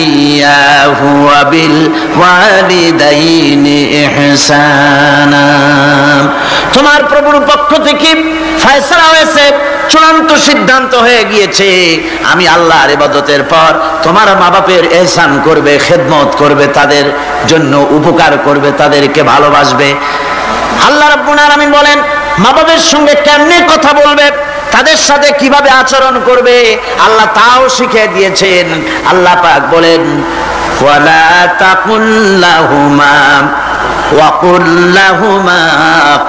إياه وبالوالدين إحسانا। তোমার প্রভুর পক্ষ থেকে ফয়সালা হয়েছে, চূড়ান্ত সিদ্ধান্ত হয়ে গিয়েছে, আমি আল্লাহর ইবাদতের পর তোমার মা বাপের ইহসান করবে, খেদমত করবে, তাদের জন্য উপকার করবে, তাদেরকে ভালোবাসবে। আল্লাহ রাব্বুল আলামিন বলেন মা বাবার সঙ্গে কেমনে কথা বলবে, তাদের সাথে কিভাবে আচরণ করবে, আল্লাহ তাও শিখিয়ে দিয়েছেন। আল্লাহ পাক বলেন ওয়ালা তাকুল লাহুমা ওয়া কুল লাহুমা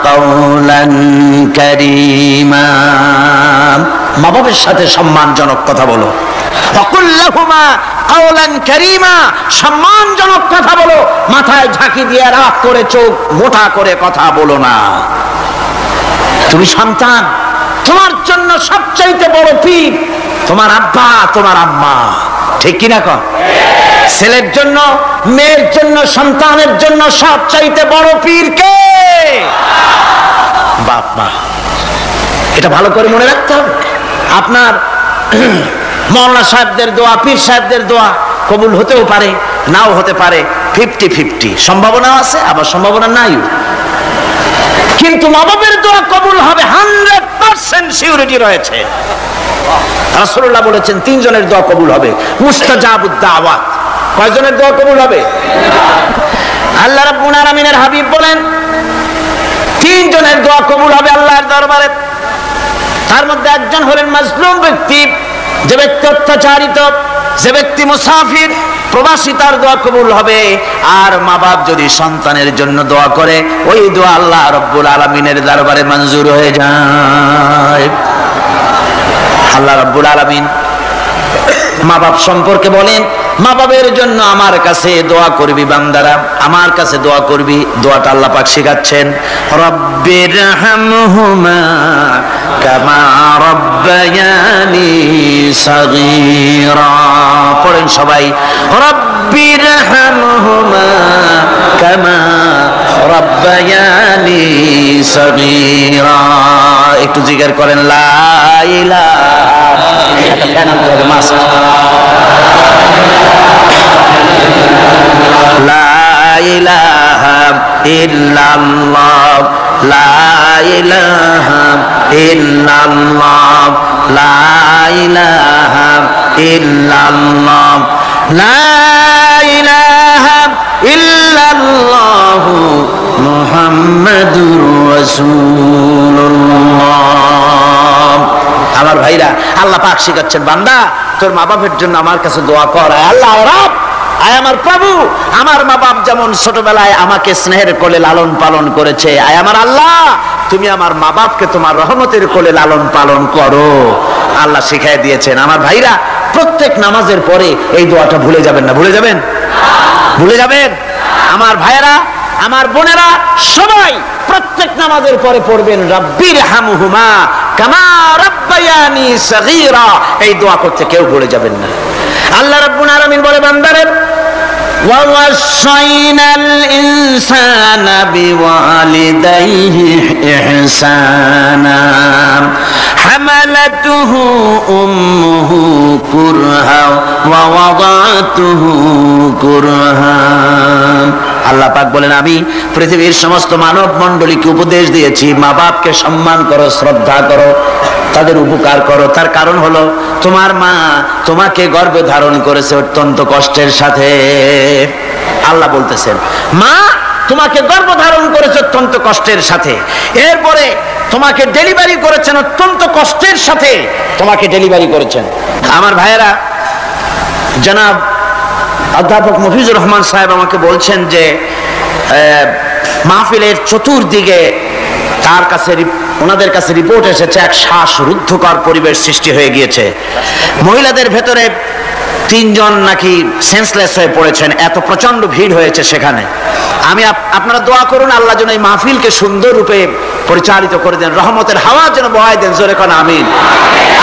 কাওলান কারীমা। মা বাবার সাথে সম্মানজনক কথা বলো। ওয়া কুল লাহুমা কাওলান কারীমা, সম্মানজনক কথা বলো, মাথায় ঝাঁকি দিয়ে রাগ করে চোখ মোটা করে কথা বলো না। তুমি সন্তান, তোমার জন্য সবচাইতে বড় পীর তোমার আব্বা, তোমার আম্মা, ঠিক কিনা কর? ছেলের জন্য, মেয়ের জন্য, সন্তানের জন্য সবচাইতে বড় পীর কে? বাপ মা। এটা ভালো করে মনে রাখতে হবে। আপনার মাওলানা সাহেবদের দোয়া, পীর সাহেবদের দোয়া কবুল হতেও পারে, নাও হতে পারে, 50-50 সম্ভাবনা আছে, আবার সম্ভাবনা নাই। কিন্তু মা বাবার দোয়া কবুল হবে 100% সিউরিটি রয়েছে। রাসূলুল্লাহ বলেছেন 3 জনের দোয়া কবুল হবে, মুস্তাজাবুদ দাওয়াত। কয়জনের দোয়া কবুল হবে? আল্লাহ রাব্বুল আলামিনের হাবিব বলেন 3 জনের দোয়া কবুল হবে আল্লাহর দরবারে। তার মধ্যে একজন হলেন মাজলুম ব্যক্তি, যে ব্যক্তি অত্যাচারিত, যে ব্যক্তি মুসাফির, প্রবাসী, তার দোয়া কবুল হবে। আর মা বাপ যদি সন্তানের জন্য দোয়া করে, ওই দোয়া আল্লাহ রাব্বুল আলামিনের দরবারে মঞ্জুর হয়ে যায়। আল্লাহ রাব্বুল আলামিন মা বাপ সম্পর্কে বলেন মা বাবের জন্য আমার কাছে দোয়া করবি বান্দারা, আমার কাছে দোয়া করবি। দোয়াটা আল্লাহ পাক শেখাচ্ছেন, রব্বির হামহুমা কামা রব্বায়ানি সাগীরা। পড়েন সবাই, রব্বির হামহুমা কামা রব্বায়ানি সাগীরা। একটু জিকির করেন লা ইলাহা লা ইলাহা ইল্লাল্লাহ, লা ইলাহা ইল্লাল্লাহ, লা ইলাহা ইল্লাল্লাহ, লা ইলাহা ইল্লাল্লাহ মুহাম্মাদুর রাসূলুল্লাহ। আমার ভাইরা, আল্লাহ পাক শিখাচ্ছেন বান্দা তোর মা বাপের জন্য আমার কাছে দোয়া কর। আল্লাহ রাব, আয় আমার প্রভু, আমার মা বাপ যেমন ছোটবেলায় আমাকে স্নেহের কোলে লালন পালন করেছে, আয় আমার আল্লাহ তুমি আমার মা বাপকে তোমার রহমতের কোলে লালন পালন করো। আল্লাহ শিখাই দিয়েছেন। আমার ভাইরা, প্রত্যেক নামাজের পরে এই দোয়াটা ভুলে যাবেন না। ভুলে যাবেন? ভুলে যাবেন? আমার ভাইরা, আমার বোনেরা, সবাই প্রত্যেক নামাজের পরে পড়বেন রব্বির হামহুমা কামা রব্বায়ানি সাগীরা। এই দোয়া করতে কেউ ভুলে যাবেন না। আল্লাহ রাব্বুল আলামিন বলে বান্দারে ওয়া ওয়াসাইনাল ইনসানা বিওয়ালিদাইহি ইহসানা হামালাতুহু উম্মুহু কুরহা ওয়া ওয়াদাতুহু কুরহা। আল্লাহ পাক বলেন আমি পৃথিবীর সমস্ত মানব মণ্ডলীকে উপদেশ দিয়েছি মা বাপকে সম্মান করো, শ্রদ্ধা করো, তাদের উপকার করো। তার কারণ হলো তোমার মা তোমাকে গর্ভে ধারণ করেছে অত্যন্ত কষ্টের সাথে। আল্লাহ বলতেছেন মা তোমাকে গর্ভ ধারণ করেছে অত্যন্ত কষ্টের সাথে, এরপরে তোমাকে ডেলিভারি করেছেন অত্যন্ত কষ্টের সাথে, তোমাকে ডেলিভারি করেছেন। আমার ভাইয়েরা, জনাব অধ্যাপক মফিজুর রহমান সাহেব আমাকে বলছেন যে মাহফিলের চতুর্দিকে তার কাছে, ওনাদের কাছে রিপোর্ট এসেছে এক শ্বাসরুদ্ধকর পরিবেশ সৃষ্টি হয়ে গিয়েছে। মহিলাদের ভেতরে
তিনজন নাকি সেন্সলেস হয়ে পড়েছেন, এত প্রচন্ড ভিড় হয়েছে সেখানে। আপনারা দোয়া করুন আল্লাহ যেন এই মাহফিলকে সুন্দর রূপে পরিচালিত করে দেন, রহমতের হাওয়া যেন বহাই দেন। জোরে কোন আমিন,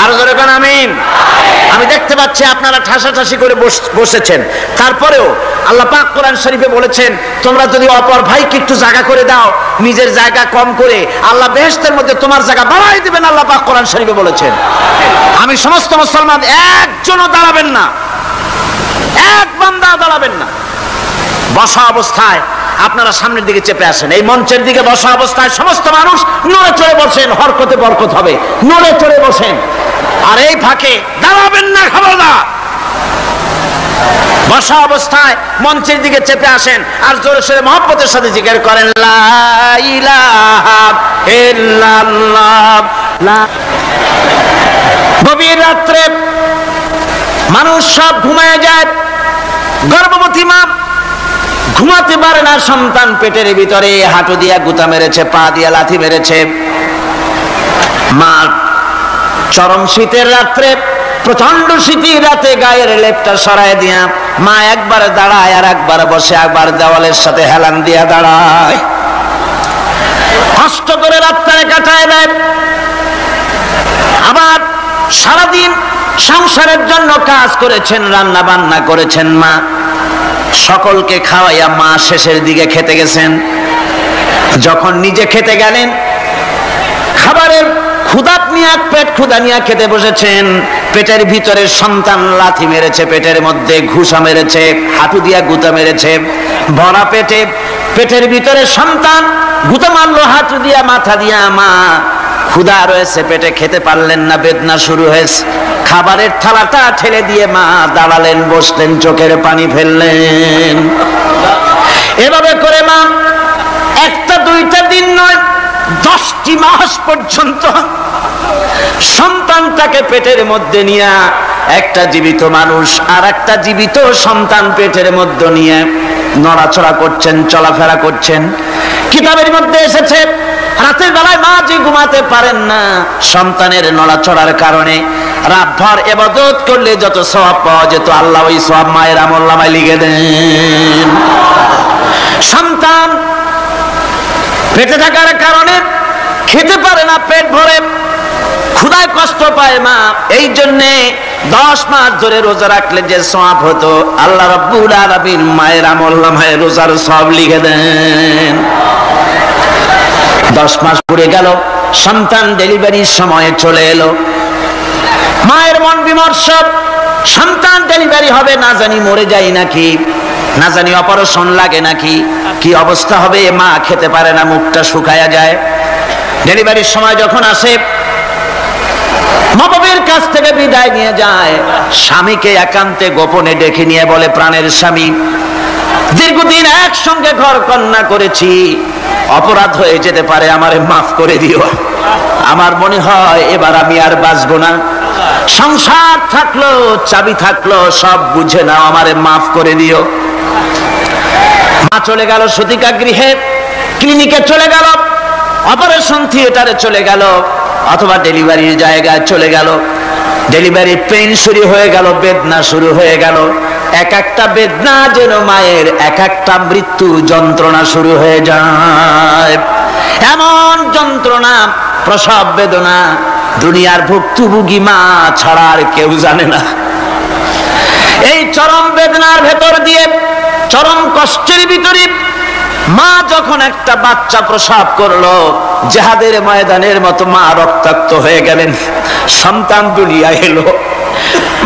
আরো জোরে কোন আমিন। আমি দেখতে পাচ্ছি আপনারা ঠাসাঠাসি করে বসেছেন, তারপরেও আল্লাহ পাক কোরআন শরীফে বলেছেন তোমরা যদি অপর ভাইকে একটু জায়গা করে দাও, নিজের জায়গা কম করে, আল্লাহ বেহেশতের মধ্যে তোমার জায়গা বাড়াই দিবেন, আল্লাহ পাক কোরআন শরীফে বলেছেন। আমি সমস্ত মুসলমান একজনও দাঁড়াবেন না, এক বান্দা দাঁড়াবেন না। বসা অবস্থায় আপনারা সামনের দিকে চেপে আসেন, এই মঞ্চের দিকে বসা অবস্থায় সমস্ত মানুষ নড়ে চড়ে বসেন, হরকতে বরকত হবে, নড়ে চড়ে বসেন। আর এই ফাঁকে দাঁড়াবেন না, খবরদার। বসা অবস্থায় মঞ্চের দিকে চেপে আসেন আর জোরে সোরে মহব্বতের সাথে জিকির করেন লা ইলাহা ইল্লাল্লাহ। গভীর রাত্রে মানুষ সব ঘুমায় যায়, গর্ভবতী মা ঘুমাতে পারে না, সন্তান পেটের ভিতরে, হাঁটু দিয়া গুতা মেরেছে, পা দিয়া লাথি মেরেছে। মা চরম শীতের রাত্রে, প্রচন্ড শীতের রাতে গায়ের লেপটা সরায় দিয়া মা একবার দাঁড়ায় আর একবার বসে, একবার দেওয়ালের সাথে হেলান দিয়া দাঁড়ায়, কষ্ট করে রাত্রে কাটায় দেয়। আবার সারাদিন সংসারের জন্য কাজ করেছেন, রান্না বান্না করেছেন মা, সকলকে খাওয়াইয়া মা শেষের দিকে খেতে গেছেন। যখন নিজে খেতে গেলেন, খাবারের ক্ষুধা নিয়ে, পেট ক্ষুধা নিয়ে খেতে বসেছেন, পেটের ভিতরে সন্তান লাথি মেরেছে, পেটের মধ্যে ঘুষা মেরেছে, হাঁটু দিয়া গুতা মেরেছে, ভরা পেটে, পেটের ভিতরে সন্তান গুতা মারলো হাঁটু দিয়া, মাথা দিয়া। মা ক্ষুধা রয়েছে, পেটে খেতে পারলেন না, বেদনা শুরু হয়েছে। খাবারের থালাটা ঠেলে দিয়ে মা দাঁড়ালেন, বসলেন, চোখের পানি ফেললেন। এভাবে করে মা একটা দুইটা দিন নয়, 10টি মাস পর্যন্ত সন্তানটাকে পেটের মধ্যে নিয়ে, একটা জীবিত মানুষ আর একটা জীবিত সন্তান পেটের মধ্যে নিয়ে নড়াচড়া করছেন, চলাফেরা করছেন। কিতাবের মধ্যে এসেছে রাতের বেলায় মা যে ঘুমাতে পারেন না, সন্তানের নড়াচড়ার কারণে রাতভর ইবাদত করলে যত সওয়াব পাওয়া যেত, আল্লাহ ওই সওয়াব মায়ের আমলনামায় লিখে দেন। সন্তান পেটে থাকার কারণে খেতে পারে না, পেট ভরে ক্ষুধায় কষ্ট পায় মা, এই জন্যে 10 মাস ধরে রোজা রাখলে যে সওয়াব হতো, আল্লাহ রাব্বুল আলামিন মায়ের আমলনামায় রোজার সওয়াব লিখে দেন। 10 মাস পুড়ে গেল, সন্তান ডেলিভারির সময় চলে এলো। মায়ের মন বিমর্ষ, সন্তান ডেলিভারি হবে, না জানি মরে যায় নাকি, না জানি অপারেশন লাগে নাকি, কি অবস্থা হবে। মা খেতে পারে না, মুখটা শুকায়া যায়। ডেলিভারির সময় যখন আসে, নববীর কাছ থেকে বিদায় নিয়ে যায়, স্বামীকে একান্তে গোপনে ডেকে নিয়ে বলে, প্রাণের স্বামী, দীর্ঘদিন একসঙ্গে ঘর কন্যা করেছি, অপরাধ হয়ে যেতে পারে, আমারে মাফ করে দিও। আমার মনে হয় এবার আমি আর বাঁচবো না, সংসার থাকলো, চাবি থাকলো, সব বুঝে নাও, আমারে মাফ করে দিও। মা চলে গেল সতিকা গৃহে, ক্লিনিকে চলে গেল, অপারেশন থিয়েটারে চলে গেল, অথবা ডেলিভারির জায়গায় চলে গেল। ডেলিভারি পেইন শুরু হয়ে গেল, বেদনা শুরু হয়ে গেল। এক একটা বেদনা যেন মায়ের এক একটা মৃত্যু যন্ত্রণা শুরু হয়ে যায়। এমন যন্ত্রণা, প্রসব বেদনা দুনিয়ার ভুক্তভোগী মা ছাড়া আর কেউ জানে না। এই চরম বেদনার ভেতর দিয়ে, চরম কষ্টের ভিতরে মা যখন একটা বাচ্চা প্রসব করলো, জিহাদের ময়দানের মতো মা রক্তাক্ত হয়ে গেলেন, সন্তান দুনিয়ায় এলো।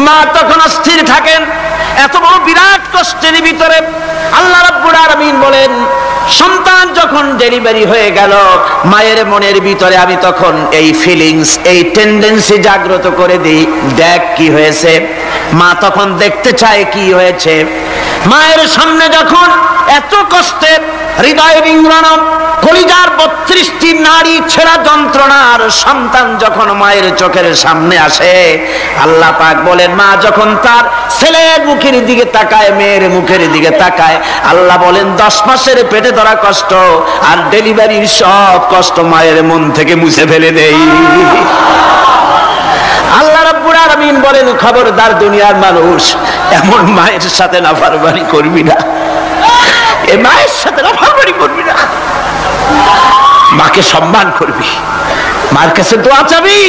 মা তখন অস্থির থাকেন, এত বড় বিরাট কষ্টের ভিতরে। আল্লাহ রাব্বুল আলামিন বলেন, সন্তান যখন ডেলিভারি হয়ে গেল, মায়ের মনের ভিতরে আমি তখন এই ফিলিংস, এই টেন্ডেন্সি জাগ্রত করে দিই, দেখ কি হয়েছে। মা তখন দেখতে চায় কি হয়েছে। মায়ের সামনে যখন এত কষ্টে, হৃদয় বিংড়ানো, কলিজার 32টি নাড়ি ছেঁড়া যন্ত্রণার সন্তান যখন মায়ের চোখের সামনে আসে, আল্লাহ পাক বলেন, মা যখন তার ছেলের মুখের দিকে তাকায়, মেয়ের মুখের দিকে তাকায়, আল্লাহ বলেন 10 মাসের পেটে ধরা কষ্ট আর ডেলিভারির সব কষ্ট মায়ের মন থেকে মুছে ফেলে দেই। আল্লাহ রাব্বুল আলামিন বলেন, খবরদার দুনিয়ার মানুষ, এমন মায়ের সাথে নাফরমানি করবি না, এই মায়ের সাথে নাফরমানি করবি না, মাকে সম্মান করবি, মার কাছে দোয়া চাবি।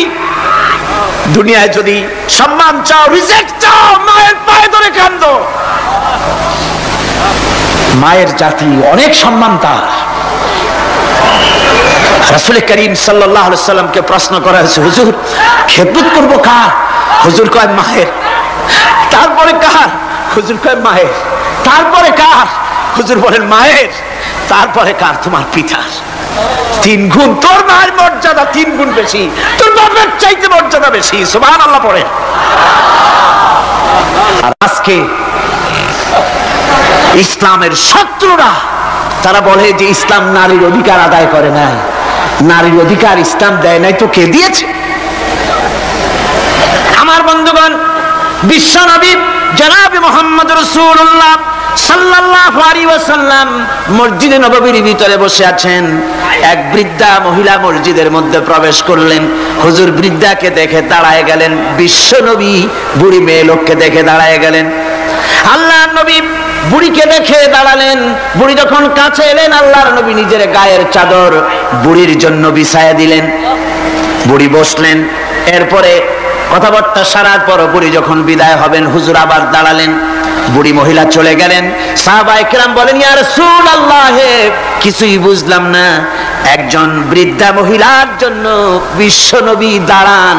দুনিয়ায় যদি সম্মান চাও, রিজেক্ট চাও, মায়ের পায়ে ধরে কাঁদো। মায়ের জাতি অনেক সম্মান তার। রাসূল করিম সাল্লাল্লাহু আলাইহি সাল্লামকে প্রশ্ন করা হয়েছে, হুজুর খেদমত করব কার? হুজুর কয় মায়ের। তারপরে কার? হুজুর কয় মায়ের। তারপরে কার? হুজুর বলেন মায়ের। তারপরে কার? তোমার পিতার। 3 গুণ। তোর মায়ের মর্যাদা 3 গুণ বেশি, তোর বাপের চাইতে মর্যাদা বেশি। সুবহানাল্লাহ পড়ে। আর আজকে ইসলামের শত্রুরা তারা বলে যে ইসলাম নারীর অধিকার আদায় করে নাই। নারীর অধিকার ইসলাম দেয় নাই তো কে দিয়েছে? আমার বন্ধুগণ, বিশ্ব নবী জনাবে মুহাম্মদ রাসূলুল্লাহ সাল্লাল্লাহু আলাইহি ওয়াসাল্লাম মসজিদে নববীর ভিতরে বসে আছেন। এক বৃদ্ধা মহিলা মসজিদের মধ্যে প্রবেশ করলেন। হুজুর বৃদ্ধাকে দেখে দাঁড়ায় গেলেন। বিশ্ব নবী বুড়ি মেয়ে লোককে দেখে দাঁড়ায় গেলেন। আল্লাহর নবী বুড়িকে দেখে দাঁড়ালেন। বুড়ি যখন কাছে এলেন, আল্লাহর নবী নিজের গায়ের চাদর বুড়ির জন্য বিছায়া দিলেন। বুড়ি বসলেন। এরপরে কথাবার্তা সারার পর বুড়ি যখন বিদায় হবেন, হুজুর আবার দাঁড়ালেন। বুড়ি মহিলা চলে গেলেন। সাহাবায়ে কেরাম বলেন, ইয়া রাসূলুল্লাহ, কিছুই বুঝলাম না, একজন বৃদ্ধা মহিলার জন্য বিশ্ব নবী দাঁড়ান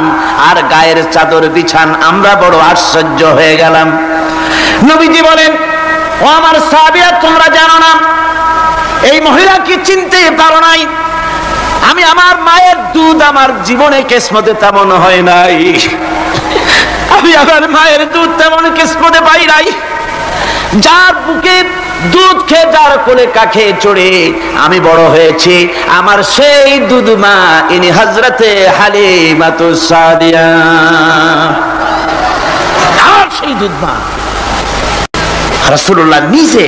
আর গায়ের চাদর বিছান, আমরা বড় আশ্চর্য হয়ে গেলাম। নবীজি বলেন, ও আমার সাহাবীরা, তোমরা জানো না, এই মহিলা কি চিনতে পারো নাই? আমি আমার মায়ের দুধ আমার জীবনে কিসমতে তেমন হয় নাই। আমি আমার মায়ের দুধ তেমন কিসমতে পাই নাই। যার বুকে দুধ খেয়ে, যার কোলে কাখে চড়ে আমি বড় হয়েছি, আমার সেই দুধ মা ইনি হযরতে হালিমাতুস সাদিয়া। আর সেই দুধ মা রাসূলুল্লাহ নিজে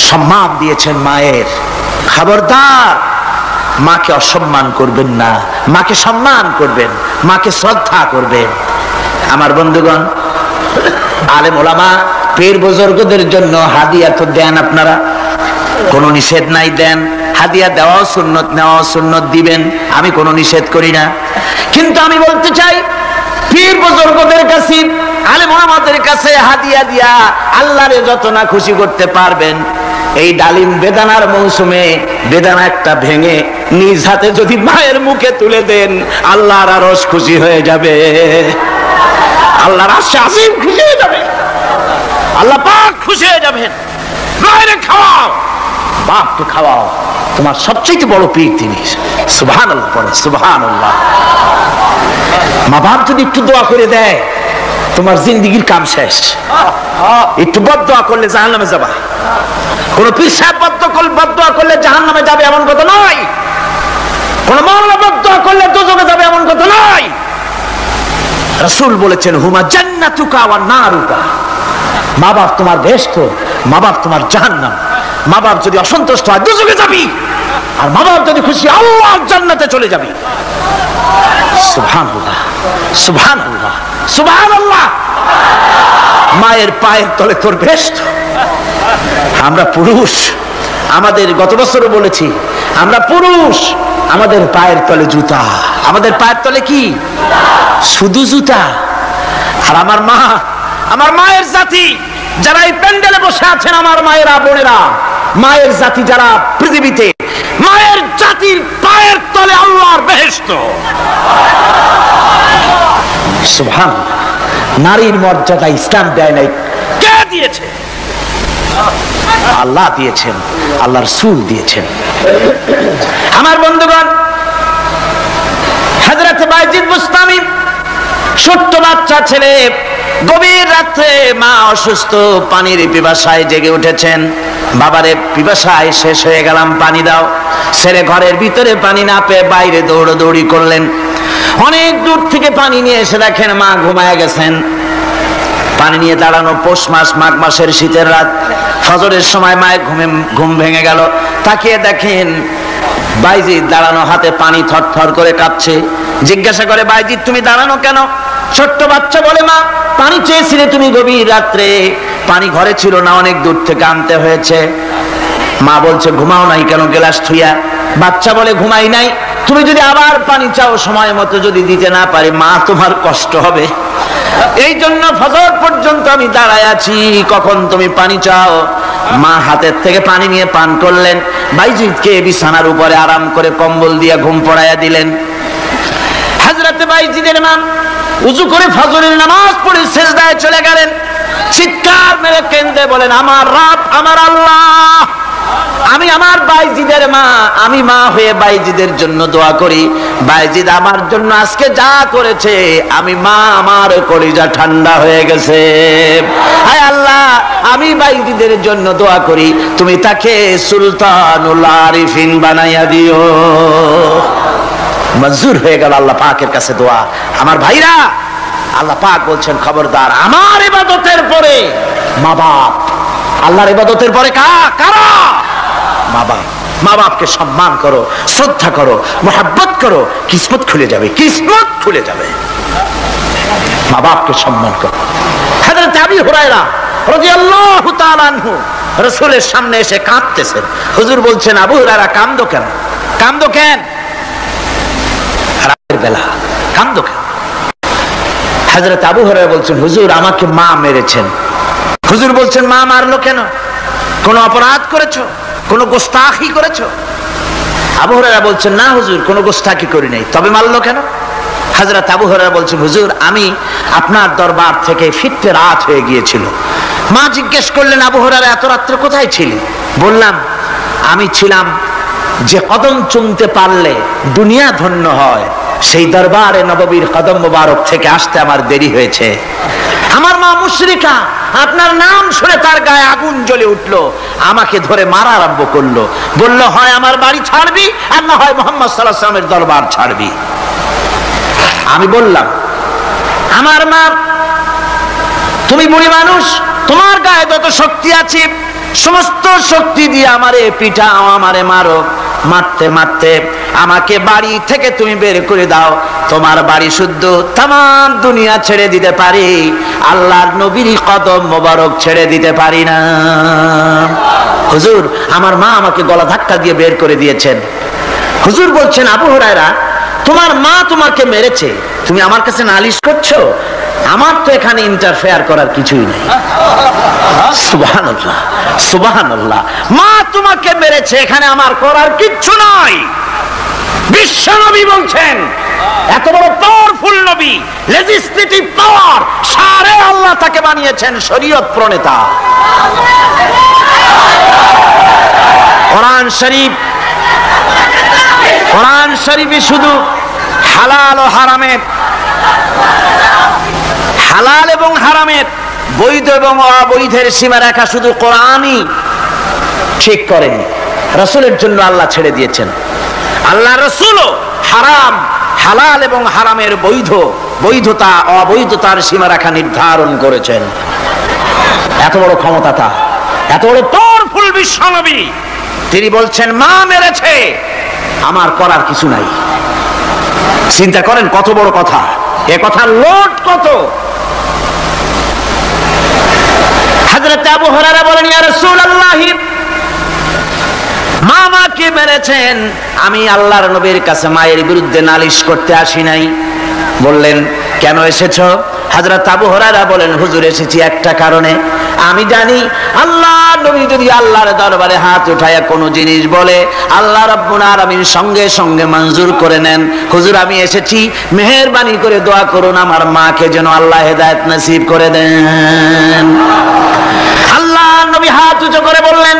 সম্মান দিয়েছেন মায়ের। খবরদার মাকে অসম্মান করবেন না, মাকে সম্মান করবেন, মাকে শ্রদ্ধা করবেন। আমার বন্ধুগণ, আলেম ওলামা পীর বুজুর্গদের জন্য হাদিয়া তো দেন, আপনারা কোনো নিষেধ নাই, দেন। হাদিয়া দেওয়াও সুন্নত, নেওয়াও সুন্নত, দিবেন, আমি কোনো নিষেধ করি না। কিন্তু আমি বলতে চাই, পীর বুজুর্গদের কাছে, আলেম ওলামাদের কাছে হাদিয়া দিয়া আল্লাহরে যত না খুশি করতে পারবেন, এই ডালিম বেদানার মৌসুমে বেদানা একটা ভেঙে নিজ হাতে যদি মায়ের মুখে তুলে দেন, আল্লাহর আরশ খুশি হয়ে যাবে, আল্লাহর আরশে আজিম খুশি হয়ে যাবে, আল্লাহ পাক খুশি হয়ে যাবেন। মায়ের খাওয়াও, বাপকে খাওয়াও, তোমার সবচেয়ে বড় পীর তিনি। সুবহানাল্লাহ পড়ে, সুবহানাল্লাহ। মা বাপ যদি একটু দোয়া করে দেয়, তোমার জিন্দেগীর কাম শেষ। একটু বদদোয়া করলে জাহান্নামে যাবা। কোন পীর সাহেব বদদোয়া করলে জাহান্নামে যাবে এমন কথা নয়। কোন মাওলানা বদদোয়া করলে দোজখে যাবে এমন কথা নয়। রাসূল বলেছেন, হুমা জান্নাতুকা ওয়া নারুকা। মা বাপ তোমার বেহেশত, মা বাপ তোমার জাহান্নাম। মা বাপ যদি অসন্তুষ্ট হয়, দোজখে যাবি, আর মা বাপ যদি খুশি, আল্লাহর জান্নাতে চলে যাবি। সুবহানাল্লাহ, সুবহানাল্লাহ, সুবহানাল্লাহ। মায়ের পায়ের তলে তোর বেহেশত। আমরা পুরুষ, আমাদের গত বছরও বলেছি, আমরা পুরুষ, আমাদের পায়ের তলে জুতা। আমাদের পায়ের তলে কি? শুধু জুতা। আর আমার মা, আমার মায়ের জাতি যারা এই প্যান্ডেলে বসে আছেন, আমার মায়েরা, বোনেরা, মায়ের জাতি যারা পৃথিবীতে, মায়ের জাতির পায়ের তলে আল্লাহর বেহেশত। সুবহানাল্লাহ। নারীর মর্যাদা ইসলাম দেয় নাই, কে দিয়েছে? আল্লাহ দিয়েছেন, আল্লাহর রাসূল দিয়েছেন। আমার বন্ধুগণ, হযরত বাইজিদ বুস্তামি, ছোট্ট বাচ্চা ছেলে, গভীর রাতে মা অসুস্থ, পানির পিপাসায় জেগে উঠেছেন। বাবারে, পিপাসায় শেষ হয়ে গেলাম, পানি দাও। ছেলে ঘরের ভিতরে পানি না পেয়ে বাইরে দৌড়াদৌড়ি করলেন। অনেক দূর থেকে পানি নিয়ে এসে দেখেন মা ঘুমায় গেছেন। পানি নিয়ে দাঁড়ানো পৌষ মাস, মাঘ মাসের শীতের রাত, ফজরের সময় মায়ের ঘুম ভেঙে গেল। তাকিয়ে দেখেন বাইজিদ দাঁড়ানো, হাতে পানি থরথর করে কাঁপছে। জিজ্ঞাসা করে, বাইজিদ তুমি দাঁড়ানো কেন? ছোট্ট বাচ্চা বলে, মা পানি চেয়েছিলে তুমি গভীর রাত্রে, পানি ঘরে ছিল না, অনেক দূর থেকে আনতে হয়েছে। মা বলছে, ঘুমাও নাই কেন গ্লাস থুইয়া? বাচ্চা বলে, ঘুমাই নাই। তুমি যদি আবার পানি চাও, সময় মতো যদি দিতে না পারি, মা তোমার কষ্ট হবে, এই জন্য ফজর পর্যন্ত আমি দাঁড়ায় আছি, কখন তুমি পানি চাও। মা হাতের থেকে পানি নিয়ে পান করলেন, বাইজিদকে বিছানার উপরে আরাম করে কম্বল দিয়ে ঘুম পড়াইয়া দিলেন। হযরত বাইজিদের মা উযু করে ফজরের নামাজ পড়ে সিজদায় চলে গেলেন। চিৎকার মেরে কেঁদে বলেন, আমার রব, আমার আল্লাহ, আমি আমার বাইজিদের মা, আমি মা হয়ে বাইজিদের জন্য দোয়া করি। বাইজিদ আমার জন্য আজকে যা করেছে, আমি মা, আমার কলিজা ঠান্ডা হয়ে গেছে। হায় আল্লাহ, আমি বাইজিদের জন্য দোয়া করি, তুমি তাকে সুলতানুল আরিফিন বানাইয়া দিও। মঞ্জুর হয়ে গেল আল্লাহ পাকের কাছে দোয়া। আমার ভাইরা, আল্লাহ পাক বলছেন, খবরদার আমার ইবাদতের পরে মা বাপ, আল্লাহর ইবাদতের পরে কারা? মা বাপ। মা বাপকে সম্মান করো, শ্রদ্ধা করো, মোহাব্বত করো, কিসমত খুলে যাবে, কিসমত খুলে যাবে। মা বাপকে সম্মান করো। হযরত আবু হুরায়রা রাদিয়াল্লাহু তাআলা আনহু রাসূলের সামনে এসে কাঁদতেছেন। হুজুর বলছেন, আবু হুরায়রা কাঁদো কেন? কাঁদো কেন? রাতের বেলা কাঁদো কেন? হযরত আবু হুরায়রা বলছেন, হুজুর আমাকে মা মেরেছেন। হুজুর বলছেন, মা মারলো কেন? কোন অপরাধ করেছো? কোন গোস্তাখি করেছো? আবু হুরায়রা বলছেন, না হুজুর, কোন গোস্তাখি করি নাই, তবে মারলো কেন? হযরত আবু হুরায়রা বলছেন, হুজুর আমি আপনার দরবার থেকে ফিরতে রাত হয়ে গিয়েছিল। মা জিজ্ঞেস করলেন, আবু হুরায়রা এত রাত্রে কোথায় ছিলি? বললাম, আমি ছিলাম যে কদম চুমতে পারলে দুনিয়া ধন্য হয়, সেই দরবারে নববীর কদম মোবারক থেকে আসতে আমার দেরি হয়েছে। আমার মা মুশরিকা, আপনার নাম শুনে তার গায়ে আগুন জ্বলে উঠলো, আমাকে ধরে মারা আরম্ভ করলো। বলল, হয় আমার বাড়ি ছাড়বি, আর না হয় মুহাম্মদ সাল্লাল্লাহু আলাইহি ওয়াসাল্লামের দরবার ছাড়বি। আমি বললাম, আমার মা, তুমি বুড়ি মানুষ, তোমার গায়ে যত শক্তি আছে সমস্ত শক্তি দিয়ে আমারে পিটাও, আমারে মারো। মারতে মারতে আমাকে বাড়ি থেকে তুমি বের করে দাও। তোমার বাড়ি শুদ্ধ, তামাম দুনিয়া ছেড়ে দিতে পারি, আল্লাহর নবীর কদম মোবারক ছেড়ে দিতে পারি না। হুজুর, আমার মা আমাকে গলা ধাক্কা দিয়ে বের করে দিয়েছেন। হুজুর বলছেন, আবু হুরায়রা, তোমার মা তোমাকে মেরেছে, তুমি আমার কাছে নালিশ করছো? আমার তো এখানে ইন্টারফেয়ার করার কিছুই নেই। সুবহানাল্লাহ, সুবহানাল্লাহ। মা তোমাকে মেরেছে, এখানে আমার করার কিচ্ছু নাই। বিশ্ব নবী বলছেন, এত বড় পাওয়ারফুল নবী, লেজিসলেটিভ পাওয়ার, সারে আল্লাহ তাকে বানিয়েছেন শরীয়ত প্রণেতা। কোরআন শরীফ, কোরআন শরীফে শুধু হালাল ও হারামের, হালাল এবং হারামের, বৈধ এবং অবৈধের সীমারেখা শুধু কোরআনই ঠিক করেনি, রাসূলের জন্য আল্লাহ ছেড়ে দিয়েছেন। আল্লাহ রাসূলও হারাম, হালাল এবং হারামের বৈধতা অবৈধতার সীমারেখা নির্ধারণ করেছেন। এত বড় ক্ষমতা তার, এত বড় পাওয়ারফুল বিশ্বনবী, তিনি বলছেন, মা মেরেছে, আমার করার কিছু নাই। চিন্তা করেন কত বড় কথা, এ কথার লোড কত। হযরত আবু হুরায়রা বলেন, ইয়া রাসূলুল্লাহ, মা আমাকে মেরেছেন, আমি আল্লাহর নবীর কাছে মায়ের বিরুদ্ধে নালিশ করতে আসি নাই। বললেন, কেন এসেছো? হযরত আবু হুরায়রা বলেন, হুজুর এসেছি একটা কারণে, আমি জানি আল্লাহর নবী যদি আল্লাহর দরবারে হাত উঠায়া কোনো জিনিস বলে, আল্লাহ রাব্বুল আলামিন সঙ্গে সঙ্গে মঞ্জুর করে নেন। হুজুর আমি এসেছি, মেহেরবানি করে দোয়া করুন আমার মাকে যেন আল্লাহ হেদায়েত নসিব করে দেন। আল্লাহর নবী হাত উঁচু করে বললেন,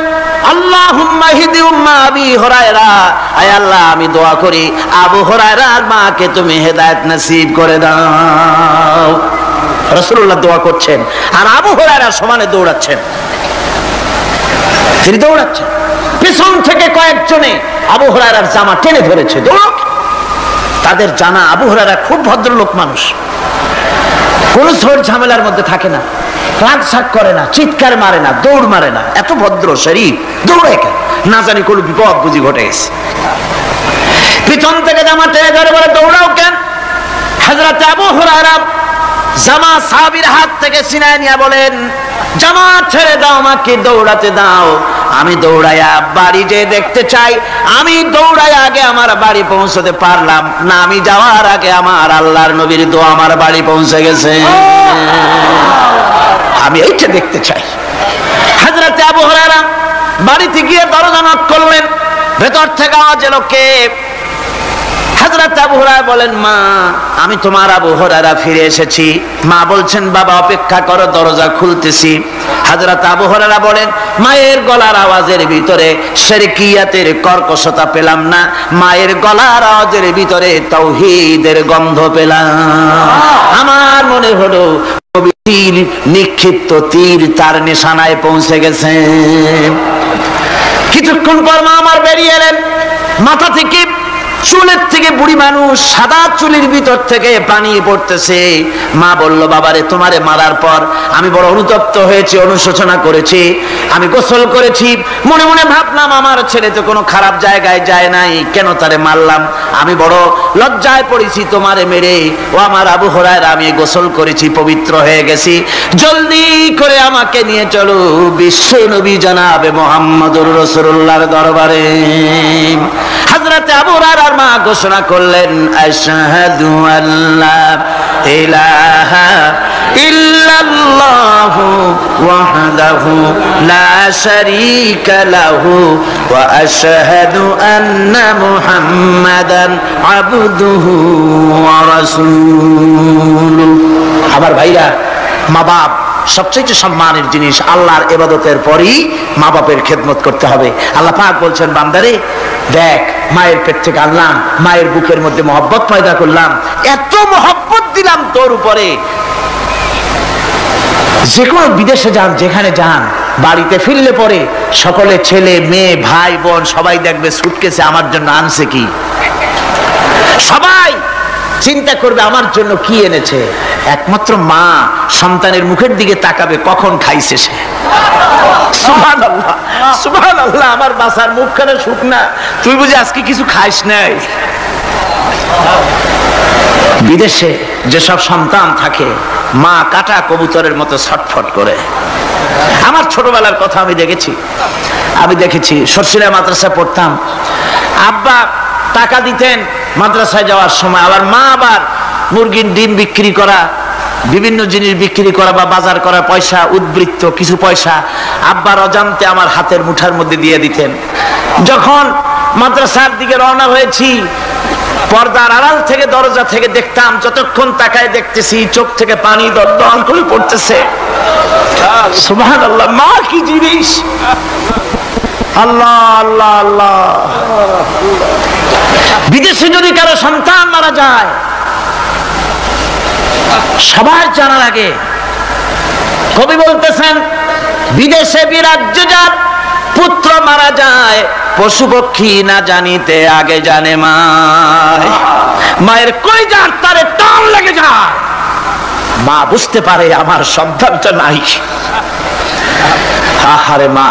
আল্লাহুম্মা হিদি উম্মা আবি হুরায়রা, আয় আল্লাহ আমি দোয়া করি আবু হুরায়রার মাকে তুমি হেদায়েত নসিব করে দাও। রাসূলুল্লাহ দোয়া করছেন আর আবু হুরায়রা সমানে দৌড়াচ্ছেন। তিনি দৌড়াচ্ছেন, পিছন থেকে কয়েকজনে আবু হুরায়রার জামা টেনে ধরেছে, দৌড়। তাদের জানা আবু হুরায়রা খুব ভদ্রলোক মানুষ, কোন ঝড় ঝামেলার মধ্যে থাকে না, রাগ শাক করে না, চিৎকার মারে না, দৌড় মারে না, এত ভদ্র শরীর, দৌড়ে কেন? না জানি কোন বিপদ বুঝি ঘটে গেছে। পিছন থেকে জামা টেনে ধরে বলে দৌড়াও কেন? হযরত আবু হুরায়রা জামা সাহাবীর হাত থেকে ছিনিয়ে নিয়ে বলেন, জামা ছেড়ে দাও, আমাকে দৌড়াতে দাও, আমি দৌড়াইয়া বাড়ি যে দেখতে চাই। আমি দৌড়াইয়া আগে আমার বাড়ি পৌঁছতে পারলাম না, আমি যাওয়ার আগে আমার আল্লাহর নবীর দোয়া আমার বাড়ি পৌঁছে গেছে, আমি এইটা দেখতে চাই। হযরত আবু হুরায়রা বাড়িতে গিয়ে দরজা নক করলেন, ভেতর থেকে আওয়াজ এলো, কে? হযরত আবু হুরায়রা বলেন, মা, আমি তোমার আবু হুরায়রা ফিরে এসেছি। মা বলছেন, বাবা অপেক্ষা করো, দরজা খুলতেছি। হযরত আবু হুরায়রা বলেন, মায়ের গলার আওয়াজের ভিতরে শিরকিয়াতের কর্কশতা পেলাম না, মায়ের গলার আওয়াজের ভিতরে তাওহীদের গন্ধ পেলাম। আমার মনে হলো তীর নিক্ষিপ্ত তীর তার নিশানায় পৌঁছে গেছে। কিছুক্ষণ পর মা আমার বেরিয়ে এলেন, মাথা থেকে চুলের থেকে বুড়ি মানুষ, সাদা চুলের ভিতর থেকে পানি পড়তেছে। মা বলল, বাবারে তোমারে মারার পর আমি বড় অনুতপ্ত হয়েছি, অনুশোচনা করেছি, আমি গোসল করেছি, মনে মনে ভাবলাম আমার ছেলে তো কোনো খারাপ জায়গায় যায় নাই, কেন তারে মারলাম? আমি বড় লজ্জায় পড়েছি তোমারে মেরে। ও আমার আবু হুরায়রা, আমি গোসল করেছি, পবিত্র হয়ে গেছি, জলদি করে আমাকে নিয়ে চলো বিশ্ব নবী জনাবে মুহাম্মদুর রাসূলুল্লাহর দরবারে। হযরত আবু হুরায়রা মা ঘোষণা করলেন, আশহাদু আল্লা ইলাহা ইল্লাল্লাহু ওয়াহদাহু লা শারীকা লাহু ওয়া আশহাদু আন্না মুহাম্মাদান আবদুহু ওয়া রাসূলুহু। আমার ভাইরা, মা বাপ সবচেয়ে সম্মানের জিনিস। আল্লাহর ইবাদতের পরই মা বাপের খেদমত করতে হবে। আল্লাহ পাক বলছেন, বান্দারে দেখ, মায়ের পেট থেকে আনলাম, মায়ের বুকের মধ্যে মহব্বত পয়দা করলাম, এত মহব্বত দিলাম তোর উপরে, যে কোনো বিদেশে যান, যেখানে যান, বাড়িতে ফিরলে পরে সকলে ছেলে মেয়ে ভাই বোন সবাই দেখবে সুটকেসে আমার জন্য আনছে কি, সবাই চিন্তা করবে আমার জন্য কি এনেছে। একমাত্র মা সন্তানের মুখের দিকে তাকাবে, কখন খাইছে সে। সুবহানাল্লাহ, সুবহানাল্লাহ, আমার বাসার মুখখানা শুকনা, তুই বুঝি আজকে কিছু খাইস নাই। বিদেশে যেসব সন্তান থাকে, মা কাটা কবুতরের মতো ছটফট করে। আমার ছোটবেলার কথা আমি দেখেছি, সরসিরা মাদ্রাসায় পড়তাম, আব্বা টাকা দিতেন মাদ্রাসায় যাওয়ার সময়, আবার মা আবার মুরগির ডিম বিক্রি করা, বিভিন্ন জিনিস বিক্রি করা বা বাজার করা পয়সা, উদ্বৃত্ত কিছু পয়সা আব্বার অজান্তে আমার হাতের মুঠার মধ্যে দিয়ে দিতেন। যখন মাদ্রাসার দিকে রওনা হয়েছি, পর্দার আড়াল থেকে দরজা থেকে দেখতাম, যতক্ষণ তাকায় দেখতেছি চোখ থেকে পানি দরদর করে পড়তেছে। সুবহানাল্লাহ, মা কি জিনিস! আল্লাহ আল্লাহ আল্লাহ। বিদেশে যদি কারো সন্তান মারা যায়, সবার জানার আগে কবি বলতেছেন, বিদেশে বিরাজ্যে যার পুত্র মারা যায়, পশু পক্ষী না জানিতে আগে জানে মায়ের কই যার তারে টান লেগে যায়। মা বুঝতে পারে আমার সন্তানটা নাই। আহারে মা!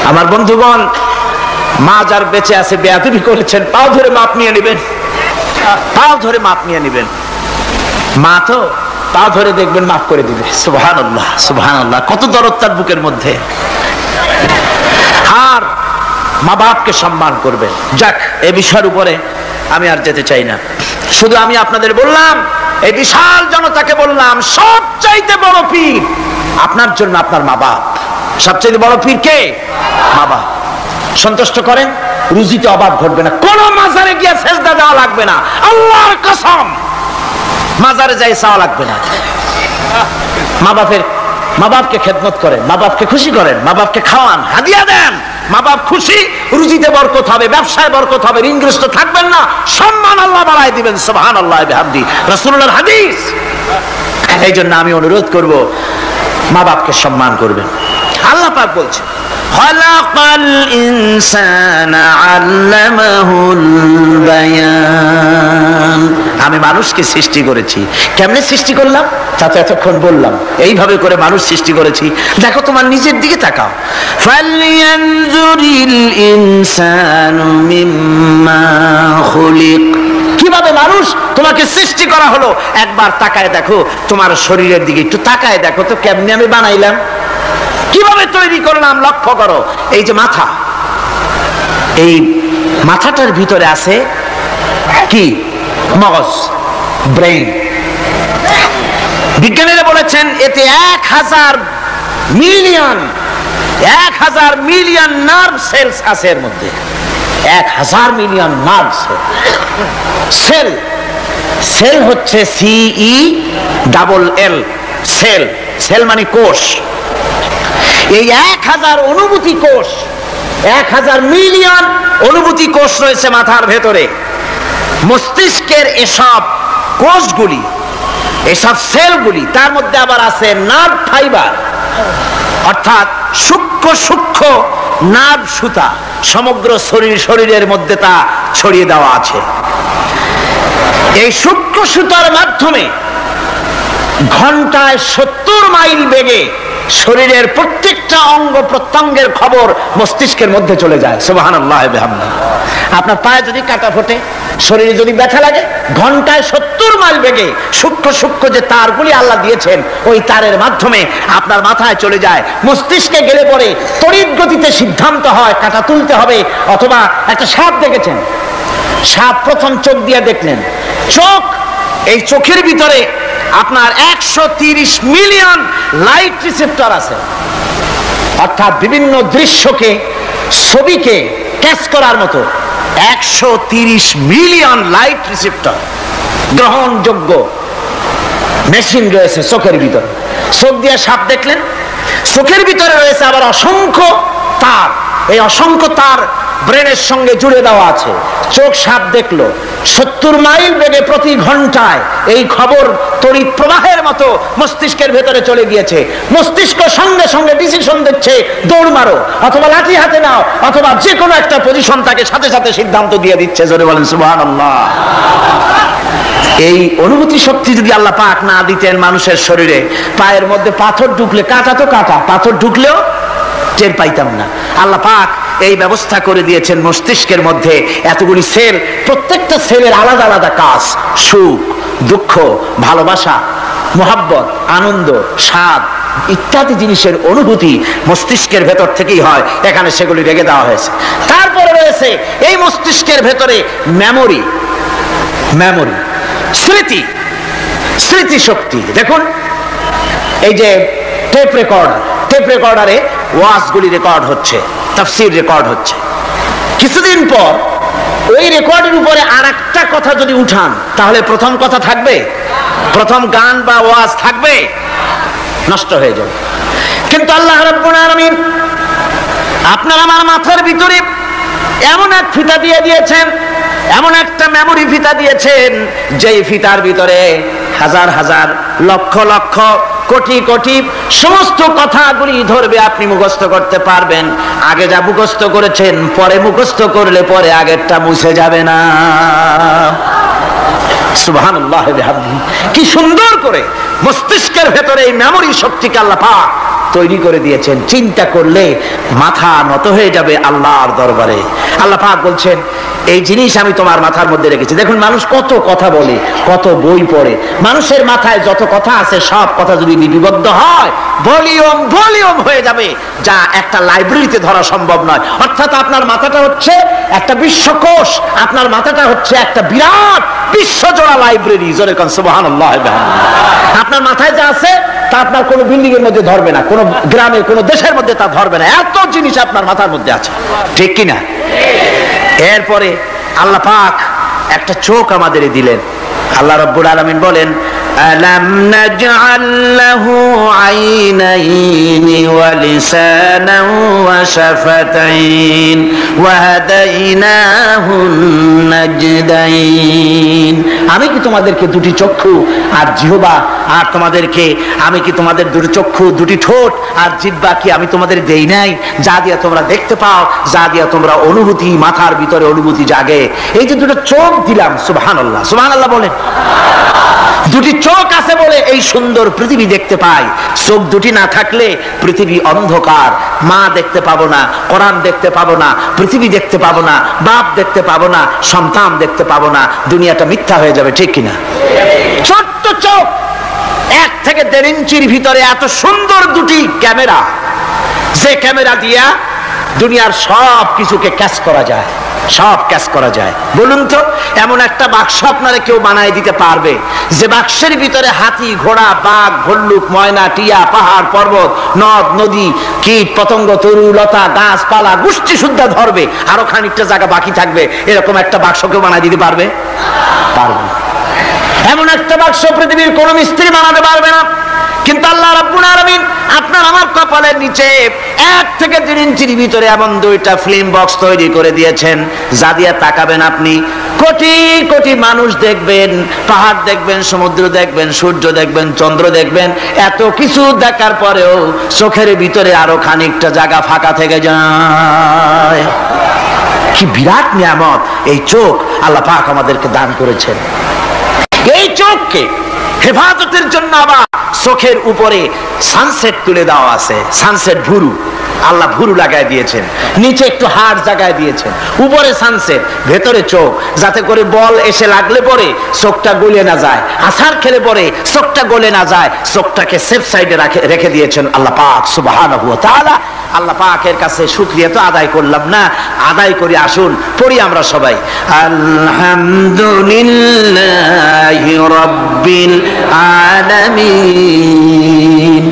আমার বন্ধুগণ, মা যার বেঁচে আছে বেয়াদবি করেছেন, পাও ধরে মাপ নিয়ে নেবেন, পাও ধরে মাপ নিয়ে নেবেন। মা তো পাও ধরে দেখবেন মাফ করে দিবে। সুবহানাল্লাহ, সুবহানাল্লাহ, কত দরদ তার বুকের মধ্যে। আর মা বাপকে সম্মান করবেন। যাক, এই বিষয়ের উপরে আমি আর যেতে চাই না, শুধু আমি আপনাদের বললাম, এই বিশাল জনতাকে বললাম, সবচাইতে বড় পীর আপনার জন্য আপনার মা বাপ। সবচাইতে বড় পীর কে? মা বাপ। সন্তুষ্ট করেন, রুজিতে অভাব ঘটবে না, কোন মাজারে গিয়ে সেজদা দেওয়া লাগবে না, আল্লাহর কসম, মাজারে যাই চাওয়া লাগবে না। মা বাপকে খেদমত করেন, মা বাপকে খুশি করেন, মা বাপকে খাওয়ান, হাদিয়া দেন, মা বাপ খুশি, রুজিতে বরকত হবে, ব্যবসায় বরকত হবে, ঋণগ্রস্ত থাকবেন না, সম্মান আল্লাহ বাড়ায় দিবেন। সুবহানাল্লাহ বিহামদি, রাসূলুল্লাহর হাদিস। এই জন্য আমি অনুরোধ করব, মা বাপকে সম্মান করবেন। আল্লাহ পাক বলছেন, খালাকাল ইনসানা আল্লামাহুল বায়ান। আমি মানুষকে সৃষ্টি করেছি। কেমনে সৃষ্টি করলাম তা তো এতক্ষণ বললাম। এইভাবে করে মানুষ সৃষ্টি করেছি। দেখো, তোমার নিজের দিকে তাকাও। ফালইয়ানজুরিল ইনসানু মিম্মা খুলিক। কিভাবে মানুষ তোমাকে সৃষ্টি করা হলো, একবার তাকায় দেখো, তোমার শরীরের দিকে একটু তাকায় দেখো তো কেমনে আমি বানাইলাম, কিভাবে তৈরি করলাম, লক্ষ্য করো। এই যে মাথা, এই মাথাটার ভিতরে আছে কি? মগজ, ব্রেইন। বিজ্ঞানীরা বলেছেন এতে 1000 মিলিয়ন নার্ভ সেলস আছে এর মধ্যে। 1000 মিলিয়ন নার্ভ সেল। সেল হচ্ছে CELL, সেল। সেল মানে কোষ। এই 1000 অনুভূতি কোষ, 1000 মিলিয়ন অনুভূতি কোষ রয়েছে মাথার ভেতরে। মস্তিষ্কের এসব কোষগুলি, এসব সেলগুলি, তার মধ্যে আবার আছে নার্ভ ফাইবার, অর্থাৎ সূক্ষ্ম সূক্ষ্ম নার্ভ সুতা সমগ্র শরীরের মধ্যে তা ছড়িয়ে দেওয়া আছে। এই সূক্ষ্ম সুতার মাধ্যমে ঘন্টায় 70 মাইল বেগে শরীরের প্রত্যেকটা অঙ্গ প্রত্যঙ্গের খবর মস্তিষ্কের মধ্যে চলে যায়। সুবহানাল্লাহ বিহামদিহি। আপনার পায়ে যদি কাটা ফোটে, শরীরে যদি ব্যথা লাগে, ঘন্টায় 70 মাইল বেগে সূক্ষ্ম সূক্ষ্ম যে তারগুলি আল্লাহ দিয়েছেন, ওই তারের মাধ্যমে আপনার মাথায় চলে যায়। মস্তিষ্কে গেলে পরে তড়িৎ গতিতে সিদ্ধান্ত হয় কাটা তুলতে হবে। অথবা একটা সাপ দেখেছেন, সাপ প্রথম চোখ দিয়ে দেখলেন, চোখ, এই চোখের ভিতরে আপনার 130 মিলিয়ন লাইট রিসেপ্টর আছে, অর্থাৎ বিভিন্ন দৃশ্যকে, ছবিকে ক্যাচ করার মতো 130 মিলিয়ন লাইট রিসেপ্টর গ্রহণযোগ্য মেশিন রয়েছে চোখের ভিতরে। চোখ দিয়ে সাপ দেখলেন, চোখের ভিতরে রয়েছে আবার অসংখ্য তার। এই অসংখ্য তার ব্রেনের সঙ্গে জুড়ে দেওয়া আছে। চোখ সাপ দেখলো, 70 মাইল বেগে প্রতি ঘন্টায় এই খবর তড়িৎ প্রবাহের মতো মস্তিষ্কের ভেতরে চলে গিয়েছে। মস্তিষ্ক সঙ্গে সঙ্গে ডিসিশন দিচ্ছে, দৌড় মারো, অথবা লাঠি হাতে নাও, অথবা যে কোনো একটা পজিশন তাকে সাথে সাথে সিদ্ধান্ত দিয়ে দিচ্ছে। জোরে বলেন সুবহানাল্লাহ। এই অনুভূতি শক্তি যদি আল্লাহ পাক না দিতেন মানুষের শরীরে, পায়ের মধ্যে পাথর ঢুকলে, কাটা তো কাটা, পাথর ঢুকলেও টের পাইতাম না। আল্লাহ পাক এই ব্যবস্থা করে দিয়েছেন মস্তিষ্কের মধ্যে এতগুলি সেল, প্রত্যেকটা সেলের আলাদা আলাদা কাজ। সুখ, দুঃখ, ভালোবাসা, মোহাব্বত, আনন্দ, স্বাদ ইত্যাদি জিনিসের অনুভূতি মস্তিষ্কের ভেতর থেকেই হয়। এখানে সেগুলি রেখে দেওয়া হয়েছে। তারপরে রয়েছে এই মস্তিষ্কের ভেতরে মেমোরি, স্মৃতি, স্মৃতি শক্তি। দেখুন এই যে টেপ রেকর্ডারে ওয়াজগুলি রেকর্ড হচ্ছে, তাফসীর রেকর্ড হচ্ছে। কিছুদিন পর ওই রেকর্ডের উপরে আরেকটা কথা যদি উঠান, তাহলে প্রথম কথা থাকবে? প্রথম গান বা ওয়াজ থাকবে? নষ্ট হয়ে যাবে। কিন্তু আল্লাহ রাব্বুল আলামিন আপনার আমার মাথার ভিতরে এমন এক ফিতা দিয়ে দিয়েছেন, এমন একটা মেমোরি ফিতা দিয়েছেন, যেই ফিতার ভিতরে হাজার হাজার, লক্ষ লক্ষ, কোটি কোটি সমস্ত কথাগুলি ধরবে, আপনি মুখস্থ করতে পারবেন। আগে যা মুখস্থ করেছেন, পরে মুখস্থ করলে পরে আগেরটা মুছে যাবে না। সুবহানাল্লাহ বিহামদিহি। কি সুন্দর করে মস্তিষ্কের ভেতরে এই মেমোরি শক্তিকে আল্লাহ পাক তৈরি করে দিয়েছেন। চিন্তা করলে মাথা নত হয়ে যাবে আল্লাহর দরবারে। আল্লাহ পাক বলছেন এই জিনিস আমি তোমার মাথার মধ্যে রেখেছি। দেখুন মানুষ কত কথা বলে, কত বই পড়ে, মানুষের মাথায় যত কথা আছে সব কথা যদি লিপিবদ্ধ হয়, ভলিউম হয়ে যাবে, যা একটা লাইব্রেরিতে ধরা সম্ভব নয়। অর্থাৎ আপনার মাথাটা হচ্ছে একটা বিশ্বকোষ, আপনার মাথাটা হচ্ছে একটা বিরাট বিশ্বজোড়া লাইব্রেরি। জোরে কোন সুবহানাল্লাহ। আপনার মাথায় যা আছে তা আপনার কোনো বিল্ডিং এর মধ্যে ধরবে না, কোনো গ্রামে, কোনো দেশের মধ্যে তা ধরবে না। এত জিনিস আপনার মাথার মধ্যে আছে, ঠিক কিনা? এরপরে আল্লাহ পাক একটা চোখ আমাদের দিলেন। আল্লাহ রাব্বুল আলামিন বলেন আলাম নাজআল লাহু আইনাইনি ওয়া লিসানান ওয়া শাফাতাইন ওয়া হাদাইনাহুন নাজদাইন। আমি কি তোমাদেরকে দুটি চক্ষু আর জিহ্বা আর তোমাদেরকে আমি কি তোমাদের দুটি চক্ষু, দুটি ঠোঁট আর জিহ্বা কি আমি তোমাদের দেই নাই, যা দিয়া তোমরা দেখতে পাও, যা দিয়া তোমরা অনুভূতি, মাথার ভিতরে অনুভূতি জাগে? এই যে দুটো চোখ দিলাম, সুবহানাল্লাহ, সুবহানাল্লাহ বলেন। দুটি চোখ আছে বলে এই সুন্দর পৃথিবী দেখতে পাই। চোখ দুটি না থাকলে পৃথিবী অন্ধকার, মা দেখতে পাবো না, কোরআন দেখতে পাবো না, পৃথিবী দেখতে পাবো না, বাপ দেখতে পাবো না, সন্তান দেখতে পাবো না, দুনিয়াটা মিথ্যা হয়ে যাবে, ঠিক কিনা? ছোট্ট চোখ, 1 থেকে 1.5 ইঞ্চির ভিতরে এত সুন্দর দুটি ক্যামেরা, যে ক্যামেরা দিয়া দুনিয়ার সব কিছুকে ক্যাচ করা যায়, সব ক্যাচ করা যায়। বলুন তো, এমন একটা বাক্স আপনারা কেউ বানায় দিতে পারবে যে বাক্সের ভিতরে হাতি, ঘোড়া, বাঘ, ভল্লুক, ময়না, টিয়া, পাহাড়, পর্বত, নদ, নদী, কীট, পতঙ্গ, তরু, লতা, গাছপালা, গোষ্ঠী শুদ্ধা ধরবে, আরো খানিকটা জায়গা বাকি থাকবে, এরকম একটা বাক্স কেউ বানায় দিতে পারবে? পারবে। এমন একটা বাক্স পৃথিবীর কোন মিস্ত্রি বানাতে পারবে না। কিন্তু আল্লাহ রাব্বুল আলামিন আপনার আমার কপালের নিচে 1 থেকে 1.5 ইঞ্চির ভিতরে এমন 2টা ফিল্ম বক্স তৈরি করে দিয়েছেন, যা দিয়ে তাকাবেন আপনি কোটি কোটি মানুষ দেখবেন, পাহাড় দেখবেন, সমুদ্র দেখবেন, সূর্য দেখবেন, চন্দ্র দেখবেন। এত কিছু দেখার পরেও চোখের ভিতরে আরো খানিকটা জায়গা ফাঁকা থেকে যায়। কি বিরাট নিয়ামত এই চোখ আল্লাহ পাক আমাদেরকে দান করেছেন। এই চোখকে হেফাজতের জন্য আবার চোখের উপরে সানসেট তুলে দেওয়া আছে, সানসেট ভুরু, আল্লাহ ভুরু লাগায় দিয়েছেন, নিচে একটু হাড় জায়গায় দিয়েছেন, উপরে সানসেট, ভেতরে চোখ, যাতে করে বল এসে লাগলে পরে চোখটা গলে না যায়, আছাড় খেলে পরে চোখটা গলে না যায়, চোখটাকে সেফ সাইডে রেখে দিয়েছেন আল্লাহ পাক সুবহানাহু ওয়া তাআলা। আল্লাহ পাকের কাছে শুকরিয়া তো আদায় করলাম না, আদায় করি। আসুন পড়ি আমরা সবাই, আলহামদুলিল্লাহি রাব্বিল আলামিন।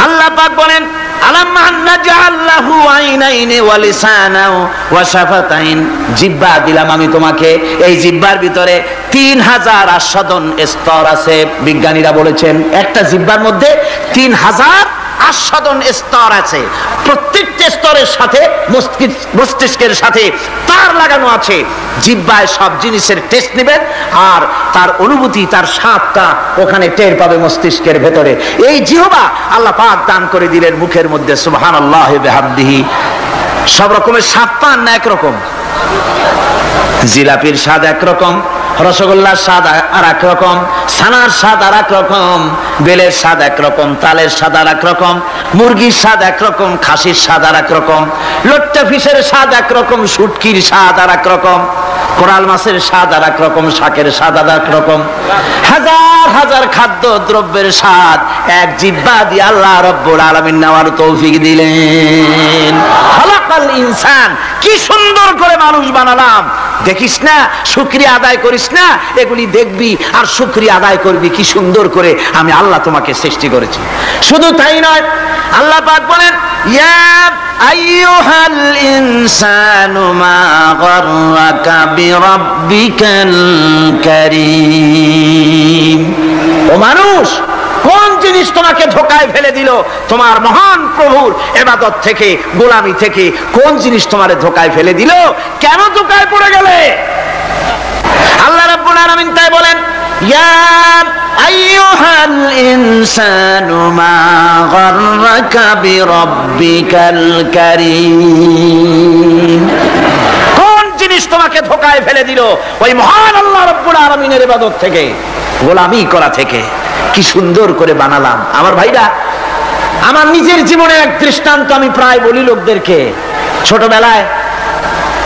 আল্লাহ পাক বলেন, আলাম নাজআল লাহু আইনাইনি ওয়া লিসানাও ওয়া শাফাতাইন। জিহ্বা দিলাম আমি তোমাকে, এই জিহ্বার ভিতরে 3000 আস্বাদন স্তর আছে। বিজ্ঞানীরা বলেছেন একটা জিহ্বার মধ্যে 3000 আস্বাদন স্তর আছে। প্রত্যেকটা স্তরের সাথে মস্তিষ্কের সাথে তার লাগানো আছে। জিহ্বায় সব জিনিসের টেস্ট নেবেন আর তার অনুভূতি, তার স্বাদটা ওখানে টের পাবে মস্তিষ্কের ভেতরে। এই জিহ্বা আল্লাহ পাক দান করে দিলেন মুখের মধ্যে, সুবহানাল্লাহি ওয়া বিহামদিহি। সব রকমের স্বাদ পান না একরকম? জিলাপির স্বাদ একরকম, রসগোল্লার স্বাদ আর এক রকম, ছানার স্বাদ আর এক রকম, বেলের স্বাদ একরকম, তালের স্বাদ আর এক রকম, মুরগির স্বাদ একরকম, খাসির স্বাদ আর এক রকম, লট্টা ফিশের স্বাদ একরকম, শুটকির স্বাদ আর এক রকম, কোরাল মাছের স্বাদ আর এক রকম, শাকের স্বাদ আর এক রকম। হাজার হাজার খাদ্য দ্রব্যের স্বাদ এক জিহ্বা দিয়ে আল্লাহ রাব্বুল আলামিন নেওয়ার তৌফিক দিলেন। খালাকাল ইনসান, কি সুন্দর করে মানুষ বানালাম। দেখিস না, শুকরিয়া আদায় করিস না, এগুলি দেখবি আর শুকরিয়া আদায় করবি কি সুন্দর করে আমি আল্লাহ তোমাকে সৃষ্টি করেছি। শুধু তাই নয়, আল্লাহ পাক বলেন, ইয়া আইয়ুহাল ইনসানু মা গাররাকা বিরাব্বিকাল কারীম। ও মানুষ, কোন জিনিস তোমাকে ধোঁকায় ফেলে দিল? তোমার মহান প্রভুর ইবাদত থেকে, গোলামি থেকে কোন জিনিস তোমারে ধোঁকায় ফেলে দিল? কেন ধোঁকায় পড়ে গেলে? আল্লাহ রাব্বুল আলামিন তাই বলেন, ইয়া আইয়ুহাল ইনসানু মা গাররাকা বিরাব্বিকাল কারীম। কোন জিনিস তোমাকে ধোঁকায় ফেলে দিল? ওই মহান আল্লাহ রাব্বুল আলামিনের ইবাদত থেকে, গোলামি করা থেকে। কি সুন্দর করে বানালাম। আমার ভাইরা, আমার নিজের জীবনের এক দৃষ্টান্ত আমি প্রায় বলি লোকদেরকে। ছোটবেলায়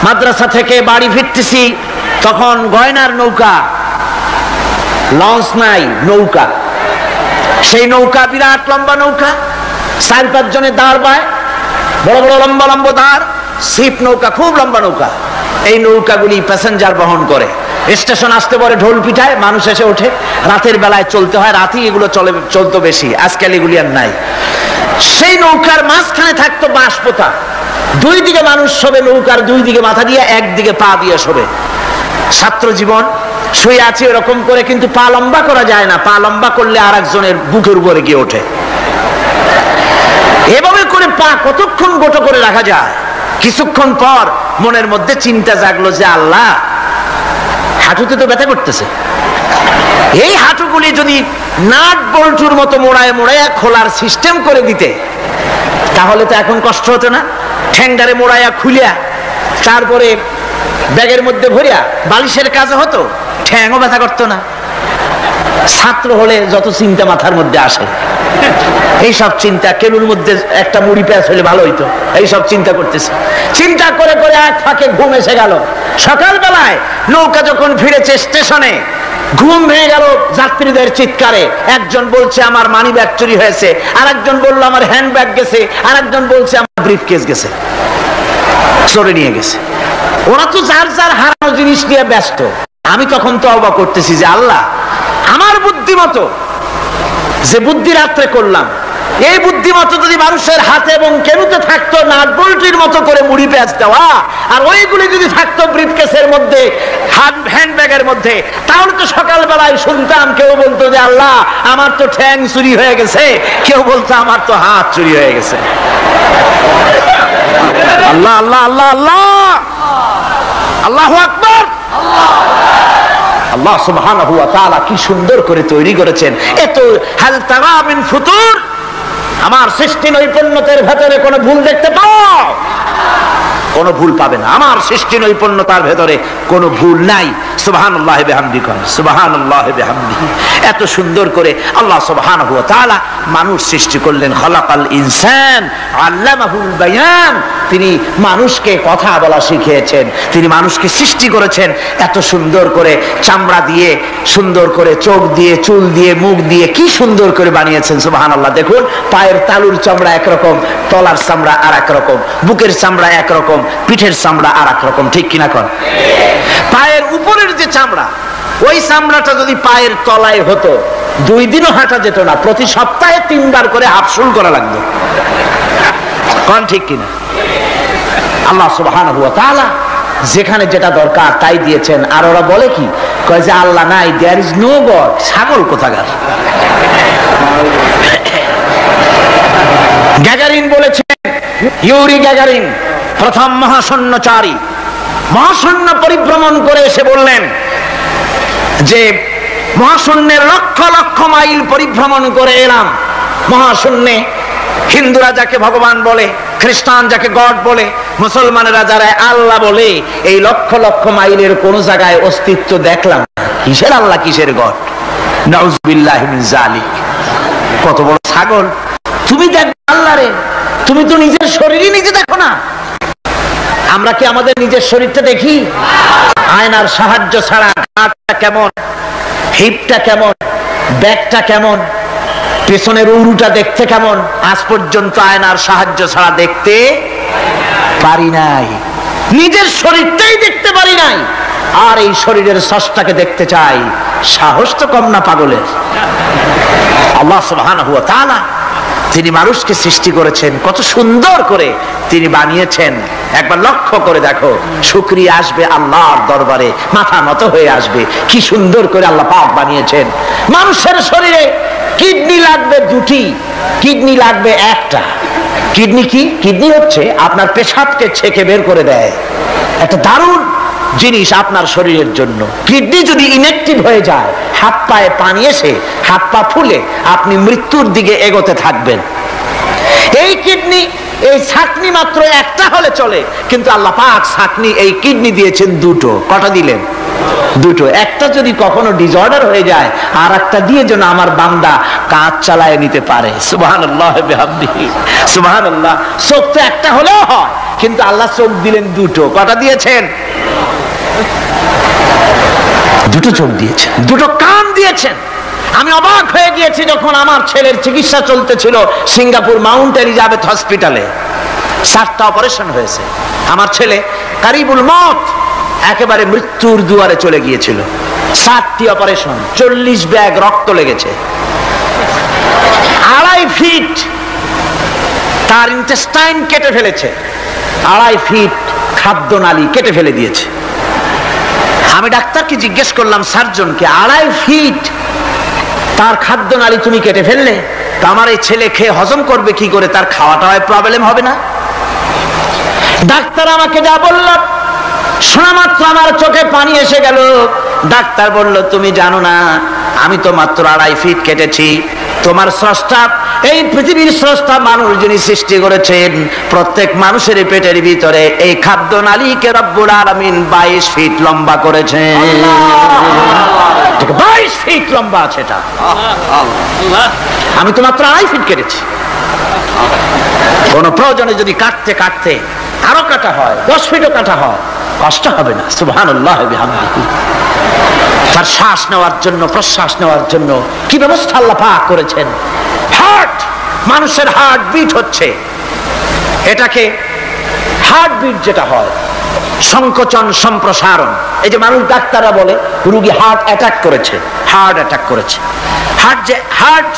মাদ্রাসা থেকে বাড়ি ফিরতেছি, তখন গয়নার নৌকা, লঞ্চ নাই, নৌকা। সেই নৌকা বিরাট লম্বা নৌকা, 4-5 জনের দাঁড় পায়, বড় বড় লম্বা লম্বা দাঁড়, ছিপ নৌকা, খুব লম্বা নৌকা। এই নৌকাগুলি প্যাসেঞ্জার বহন করে। স্টেশন আসতে পরে ঢোল পিঠায়, মানুষ এসে ওঠে। রাতের বেলায় চলতে হয়, রাতেই এগুলো চলতো বেশি, আজকাল এগুলি আর নাই। সেই নৌকার মাঝখানে থাকতো বাঁশ পোতা, 2 দিকে মানুষ শোবে, নৌকার 2 দিকে মাথা দিয়ে, একদিকে পা দিয়ে শোবে। ছাত্র জীবন, শুয়ে আছে এরকম করে, কিন্তু পা লম্বা করা যায় না, পা লম্বা করলে আর একজনের বুকের উপরে গিয়ে ওঠে। এভাবে করে পা কতক্ষণ গোটো করে রাখা যায়? কিছুক্ষণ পর মনের মধ্যে চিন্তা জাগলো যে আল্লাহ, হাঁটুতে তো ব্যথা করতেছে। এই হাঁটুগুলি যদি নাট বল্টুর মতো মোড়ায় মোড়ায় খোলার সিস্টেম করে দিতে, তাহলে তো এখন কষ্ট হতো না। ঠ্যাঙ্গারে মোড়াইয়া খুলিয়া তারপরে ব্যাগের মধ্যে ভরিয়া বালিশের কাজ হতো, ঠ্যাংও ব্যথা করতো না। ছাত্র হলে যত চিন্তা মাথার মধ্যে আসে, এইসব চিন্তা, কেলুর মধ্যে একটা মুড়ি পেঁয়াজ হলে ভালো হইতো, এইসব চিন্তা করতেছে। চিন্তা করে করে এক ফাঁকে ঘুম এসে গেল। সকালবেলায় নৌকা যখন ফিরেছে স্টেশনে, ঘুম ভেঙে গেল যাত্রীদের চিৎকারে। একজন বলছে আমার মানি ব্যাগ চুরি হয়েছে, আর একজন বললো আমার হ্যান্ড ব্যাগ গেছে, আর একজন বলছে আমার ব্রিফ কেস গেছে, চোরে নিয়ে গেছে। ওরা তো যার যার হারানো জিনিস নিয়ে ব্যস্ত। আমি তখন তওবা করতেছি যে আল্লাহ, আমার বুদ্ধিমতো যে বুদ্ধি রাত্রে করলাম, এই বুদ্ধিমতো যদি মানুষের হাতে এবং কেনুতে থাকতো নাট বল্টুর মতো করে মুড়ি পেঁয়াজ দেওয়া, আর ওইগুলি যদি থাকতো ব্রিফকেসের মধ্যে, হ্যান্ড ব্যাগের মধ্যে, তাহলে তো সকালবেলায় শুনতাম কেউ বলতো যে আল্লাহ আমার তো ঠ্যাং চুরি হয়ে গেছে, কেউ বলতো আমার তো হাত চুরি হয়ে গেছে। আল্লাহ আল্লাহ আল্লাহ আল্লাহ, আল্লাহু আকবার। আল্লাহ সুবহানাহু ওয়া তাআলা কি সুন্দর করে তৈরি করেছেন। এত হাল তারা মিন ফুতুর, আমার সৃষ্টি নৈপুণ্যতার ভেতরে কোনো ভুল দেখতে পাও? কোনো ভুল পাবে না। আমার সৃষ্টি নৈপুণ্যতার ভেতরে কোনো ভুল নাই। সুবহানাল্লাহি বিহামদিহি, সুবহানাল্লাহি বিহামদিহি। এত সুন্দর করে আল্লাহ সুবহানাহু ওয়া তাআলা মানুষ সৃষ্টি করলেন। খালাকাল ইনসান আল্লামাহুল বায়ান, তিনি মানুষকে কথা বলা শিখিয়েছেন, তিনি মানুষকে সৃষ্টি করেছেন এত সুন্দর করে, চামড়া দিয়ে, সুন্দর করে চোখ দিয়ে, চুল দিয়ে, মুখ দিয়ে, কি সুন্দর করে বানিয়েছেন। সুবহানাল্লাহ। দেখুন, পায়ের তালুর চামড়া একরকম, তলার চামড়া আর এক রকম, বুকের চামড়া একরকম, পিঠের চামড়া আর এক রকম, ঠিক কিনা কর? পায়ের উপরের যে চামড়া, ওই চামড়াটা যদি পায়ের তলায় হতো, 2 দিনও হাঁটা যেত না, প্রতি সপ্তাহে 3 বার করে হাফসুল করা লাগতো, কোন ঠিক কিনা? আল্লাহ সুবহানাহু ওয়া তাআলা যেখানে যেটা দরকার তাই দিয়েছেন। আর ওরা বলে কি, কয় যে আল্লাহ নাই, দেয়ার ইজ নো গড। ছাগল কোথাকার। গ্যাগারিন বলেছেন, ইউরি গ্যাগারিন প্রথম মহাশূন্যচারী, মহাশূন্য পরিভ্রমণ করে এসে বললেন যে মহাশূন্যের লক্ষ লক্ষ মাইল পরিভ্রমণ করে এলাম। মহাশূন্যে হিন্দুরা যাকে ভগবান বলে, খ্রিস্টান যাকে গড বলে, মুসলমানেরা যারা আল্লাহ বলে, এই লক্ষ লক্ষ মাইলের কোন জায়গায় অস্তিত্ব দেখলাম। কিসের আল্লাহ, কিসের গড? নাউযুবিল্লাহি মিন যালিক। কত বড় ছাগল! তুমি দেখো আল্লাহ রে, তুমি তো নিজের শরীরই নিজে দেখো না। আমরা কি আমাদের নিজের শরীরটা দেখি? আয়নার সাহায্য ছাড়া ঘাটটা কেমন, হিপটা কেমন, ব্যাকটা কেমন, পেছনের উরুটা দেখতে কেমন, আজ পর্যন্ত আয়নার সাহায্য ছাড়া দেখতে পারি নাই। নিজের শরীরটাই দেখতে পারি নাই, আর এই শরীরের স্রষ্টাকে দেখতে চাই। সাহস তো কম না পাগলের। আল্লাহ সুবহানাহু ওয়া তাআলা তিনি মানুষকে সৃষ্টি করেছেন, কত সুন্দর করে তিনি বানিয়েছেন। একবার লক্ষ্য করে দেখো, শুকরিয়া আসবে আল্লাহর দরবারে, মাথা নত হয়ে আসবে। কি সুন্দর করে আল্লাহ পাক বানিয়েছেন। মানুষের শরীরে কিডনি লাগবে 2টি, কিডনি লাগবে 1টা। কিডনি কি? কিডনি হচ্ছে আপনার পেশাবকে ছেঁকে বের করে দেয়, একটা দারুণ জিনিস আপনার শরীরের জন্য। কিডনি যদি ইনঅ্যাক্টিভ হয়ে যায়, হাত পায়ে পানি এসে হাত পা ফুলে আপনি মৃত্যুর দিকে এগোতে থাকবেন। এই কিডনি, এই ছাকনি মাত্র 1টা হলে চলে, কিন্তু আল্লাহ পাক ছাকনি, এই কিডনি দিয়েছেন 2টো। কটা দিলেন? 2টো। একটা যদি কখনো ডিসঅর্ডার হয়ে যায়, আর একটা দিয়ে যেন আমার বান্দা কাজ চালায় নিতে পারে। সুবহানাল্লাহ বিহামদিহি, সুবহানাল্লাহ। চোখ তো একটা হলেও হয়, কিন্তু আল্লাহ চোখ দিলেন 2টো। কটা দিয়েছেন? 2টো চোখ দিয়েছেন, 2টো কান দিয়েছেন। আমি অবাক হয়ে গিয়েছি যখন আমার ছেলের চিকিৎসা চলতেছিল সিঙ্গাপুর মাউন্ট এলিজাবেথ হসপিটালে। 7টা অপারেশন হয়েছে। আমার ছেলে কারিবুল মত, একেবারে মৃত্যুর দুয়ারে চলে গিয়েছিল। 7টি অপারেশন, 40 ব্যাগ রক্ত লেগেছে। 2.5 ফিট তার ইন্টেস্টাইন কেটে ফেলেছে, 2.5 ফিট খাদ্য নালী কেটে ফেলে দিয়েছে। আমি ডাক্তারকে জিজ্ঞেস করলাম, সার্জনকে, 2.5 ফিট তার খাদ্য নালী তুমি কেটে ফেললে, তো আমার এই ছেলে খেয়ে হজম করবে কি করে? তার খাওয়াটা হয় প্রবলেম হবে না? ডাক্তার আমাকে যা বলল, শোনা মাত্র আমার চোখে পানি এসে গেল। ডাক্তার বলল, তুমি জানো না আমি তো মাত্র 2.5 ফিট কেটেছি। তোমার স্রষ্টা, এই পৃথিবীর স্রষ্টা মানুষ যিনি সৃষ্টি করেছেন, প্রত্যেক মানুষের পেটের ভিতরে এই খাদ্য নালীকে রব্বুল আলামিন 22 ফিট লম্বা করেছেন। 22 ফিট লম্বা আছে এটা। আমি তো মাত্র 2.5 ফিট কেটেছি। কোন প্রয়োজনে যদি কাটতে কাটতে আরো কাটা হয়, 10 ফিটও কাটা হয়, কষ্ট হবে না। সুবহানাল্লাহ বিহামদিহি। তার শ্বাস নেওয়ার জন্য, প্রশ্বাস নেওয়ার জন্য কি ব্যবস্থা আল্লাহ পাক করেছেন। হার্ট, মানুষের হার্ট বিট হচ্ছে, এটাকে হার্ট বিট যেটা হয়, সংকোচন সম্প্রসারণ। এই যে মানুষ, ডাক্তাররা বলে রোগী হার্ট অ্যাটাক করেছে, হার্ট অ্যাটাক করেছে। হার্ট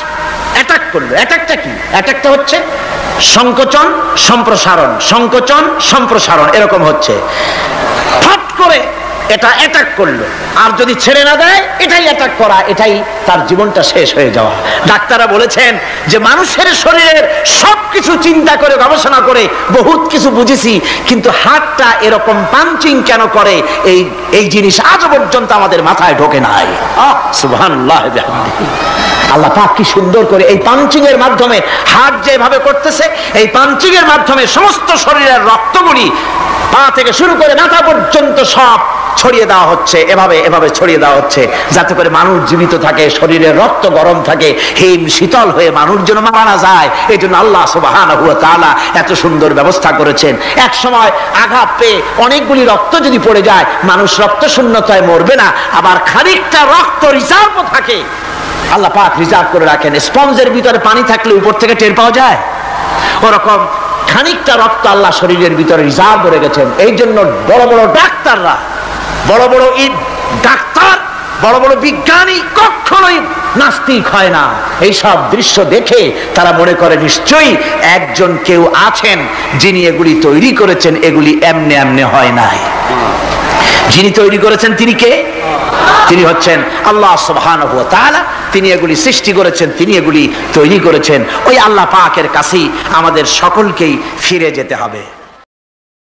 অ্যাটাক করলো, অ্যাটাকটা কি? অ্যাটাকটা হচ্ছে সংকোচন সম্প্রসারণ, সংকোচন সম্প্রসারণ, এরকম হচ্ছে। ফট করে এটা অ্যাটাক করলো, আর যদি ছেড়ে না দেয় এটাই অ্যাটাক করা, এটাই তার জীবনটা শেষ হয়ে যাওয়া। ডাক্তাররা বলেছেন যে মানুষের শরীরের সবকিছু চিন্তা করে, গবেষণা করে বহুত কিছু বুঝেছি, কিন্তু হার্টটা এরকম পাঞ্চিং কেন করে, এই জিনিস আজ পর্যন্ত আমাদের মাথায় ঢোকে নাই। সুবহানাল্লাহ বিহামদিহি। আল্লাহ পাক কি সুন্দর করে এই পাঞ্চিং এর মাধ্যমে, হার্ট যেভাবে করতেছে, এই পাঞ্চিং এর মাধ্যমে সমস্ত শরীরের রক্তগুলি পা থেকে শুরু করে মাথা পর্যন্ত সব ছড়িয়ে দেওয়া হচ্ছে, এভাবে এভাবে ছড়িয়ে দেওয়া হচ্ছে, যাতে করে মানুষ জীবিত থাকে, শরীরের রক্ত গরম থাকে, হিম শীতল হয়ে মানুষ যেন মারা না যায়। এই জন্য আল্লাহ সুবহানাহু ওয়া তাআলা এত সুন্দর ব্যবস্থা করেছেন। এক সময় আঘাত পেয়ে অনেকগুলি রক্ত যদি পড়ে যায়, মানুষ রক্ত শূন্যতায় মরবে না, আবার খানিকটা রক্ত রিজার্ভও থাকে, আল্লাহ পাক রিজার্ভ করে রাখেন। স্পঞ্জের ভিতরে পানি থাকলে উপর থেকে টের পাওয়া যায়, ওরকম খানিকটা রক্ত আল্লাহ শরীরের ভিতরে রিজার্ভ করে গেছেন। এই জন্য বড় বড় ডাক্তাররা, বড় বড় ডাক্তার, বড় বড় বিজ্ঞানী কখনোই নাস্তিক হয় না। এই সব দৃশ্য দেখে তারা মনে করে নিশ্চয়ই একজন কেউ আছেন যিনি এগুলি তৈরি করেছেন, এগুলি এমনে এমনে হয় নাই। যিনি তৈরি করেছেন তিনি কে? তিনি হচ্ছেন আল্লাহ সুবহানাহু ওয়া তাআলা। তিনি এগুলি সৃষ্টি করেছেন, তিনি এগুলি তৈরি করেছেন। ওই আল্লাহ পাকের কাছেই আমাদের সকলকেই ফিরে যেতে হবে।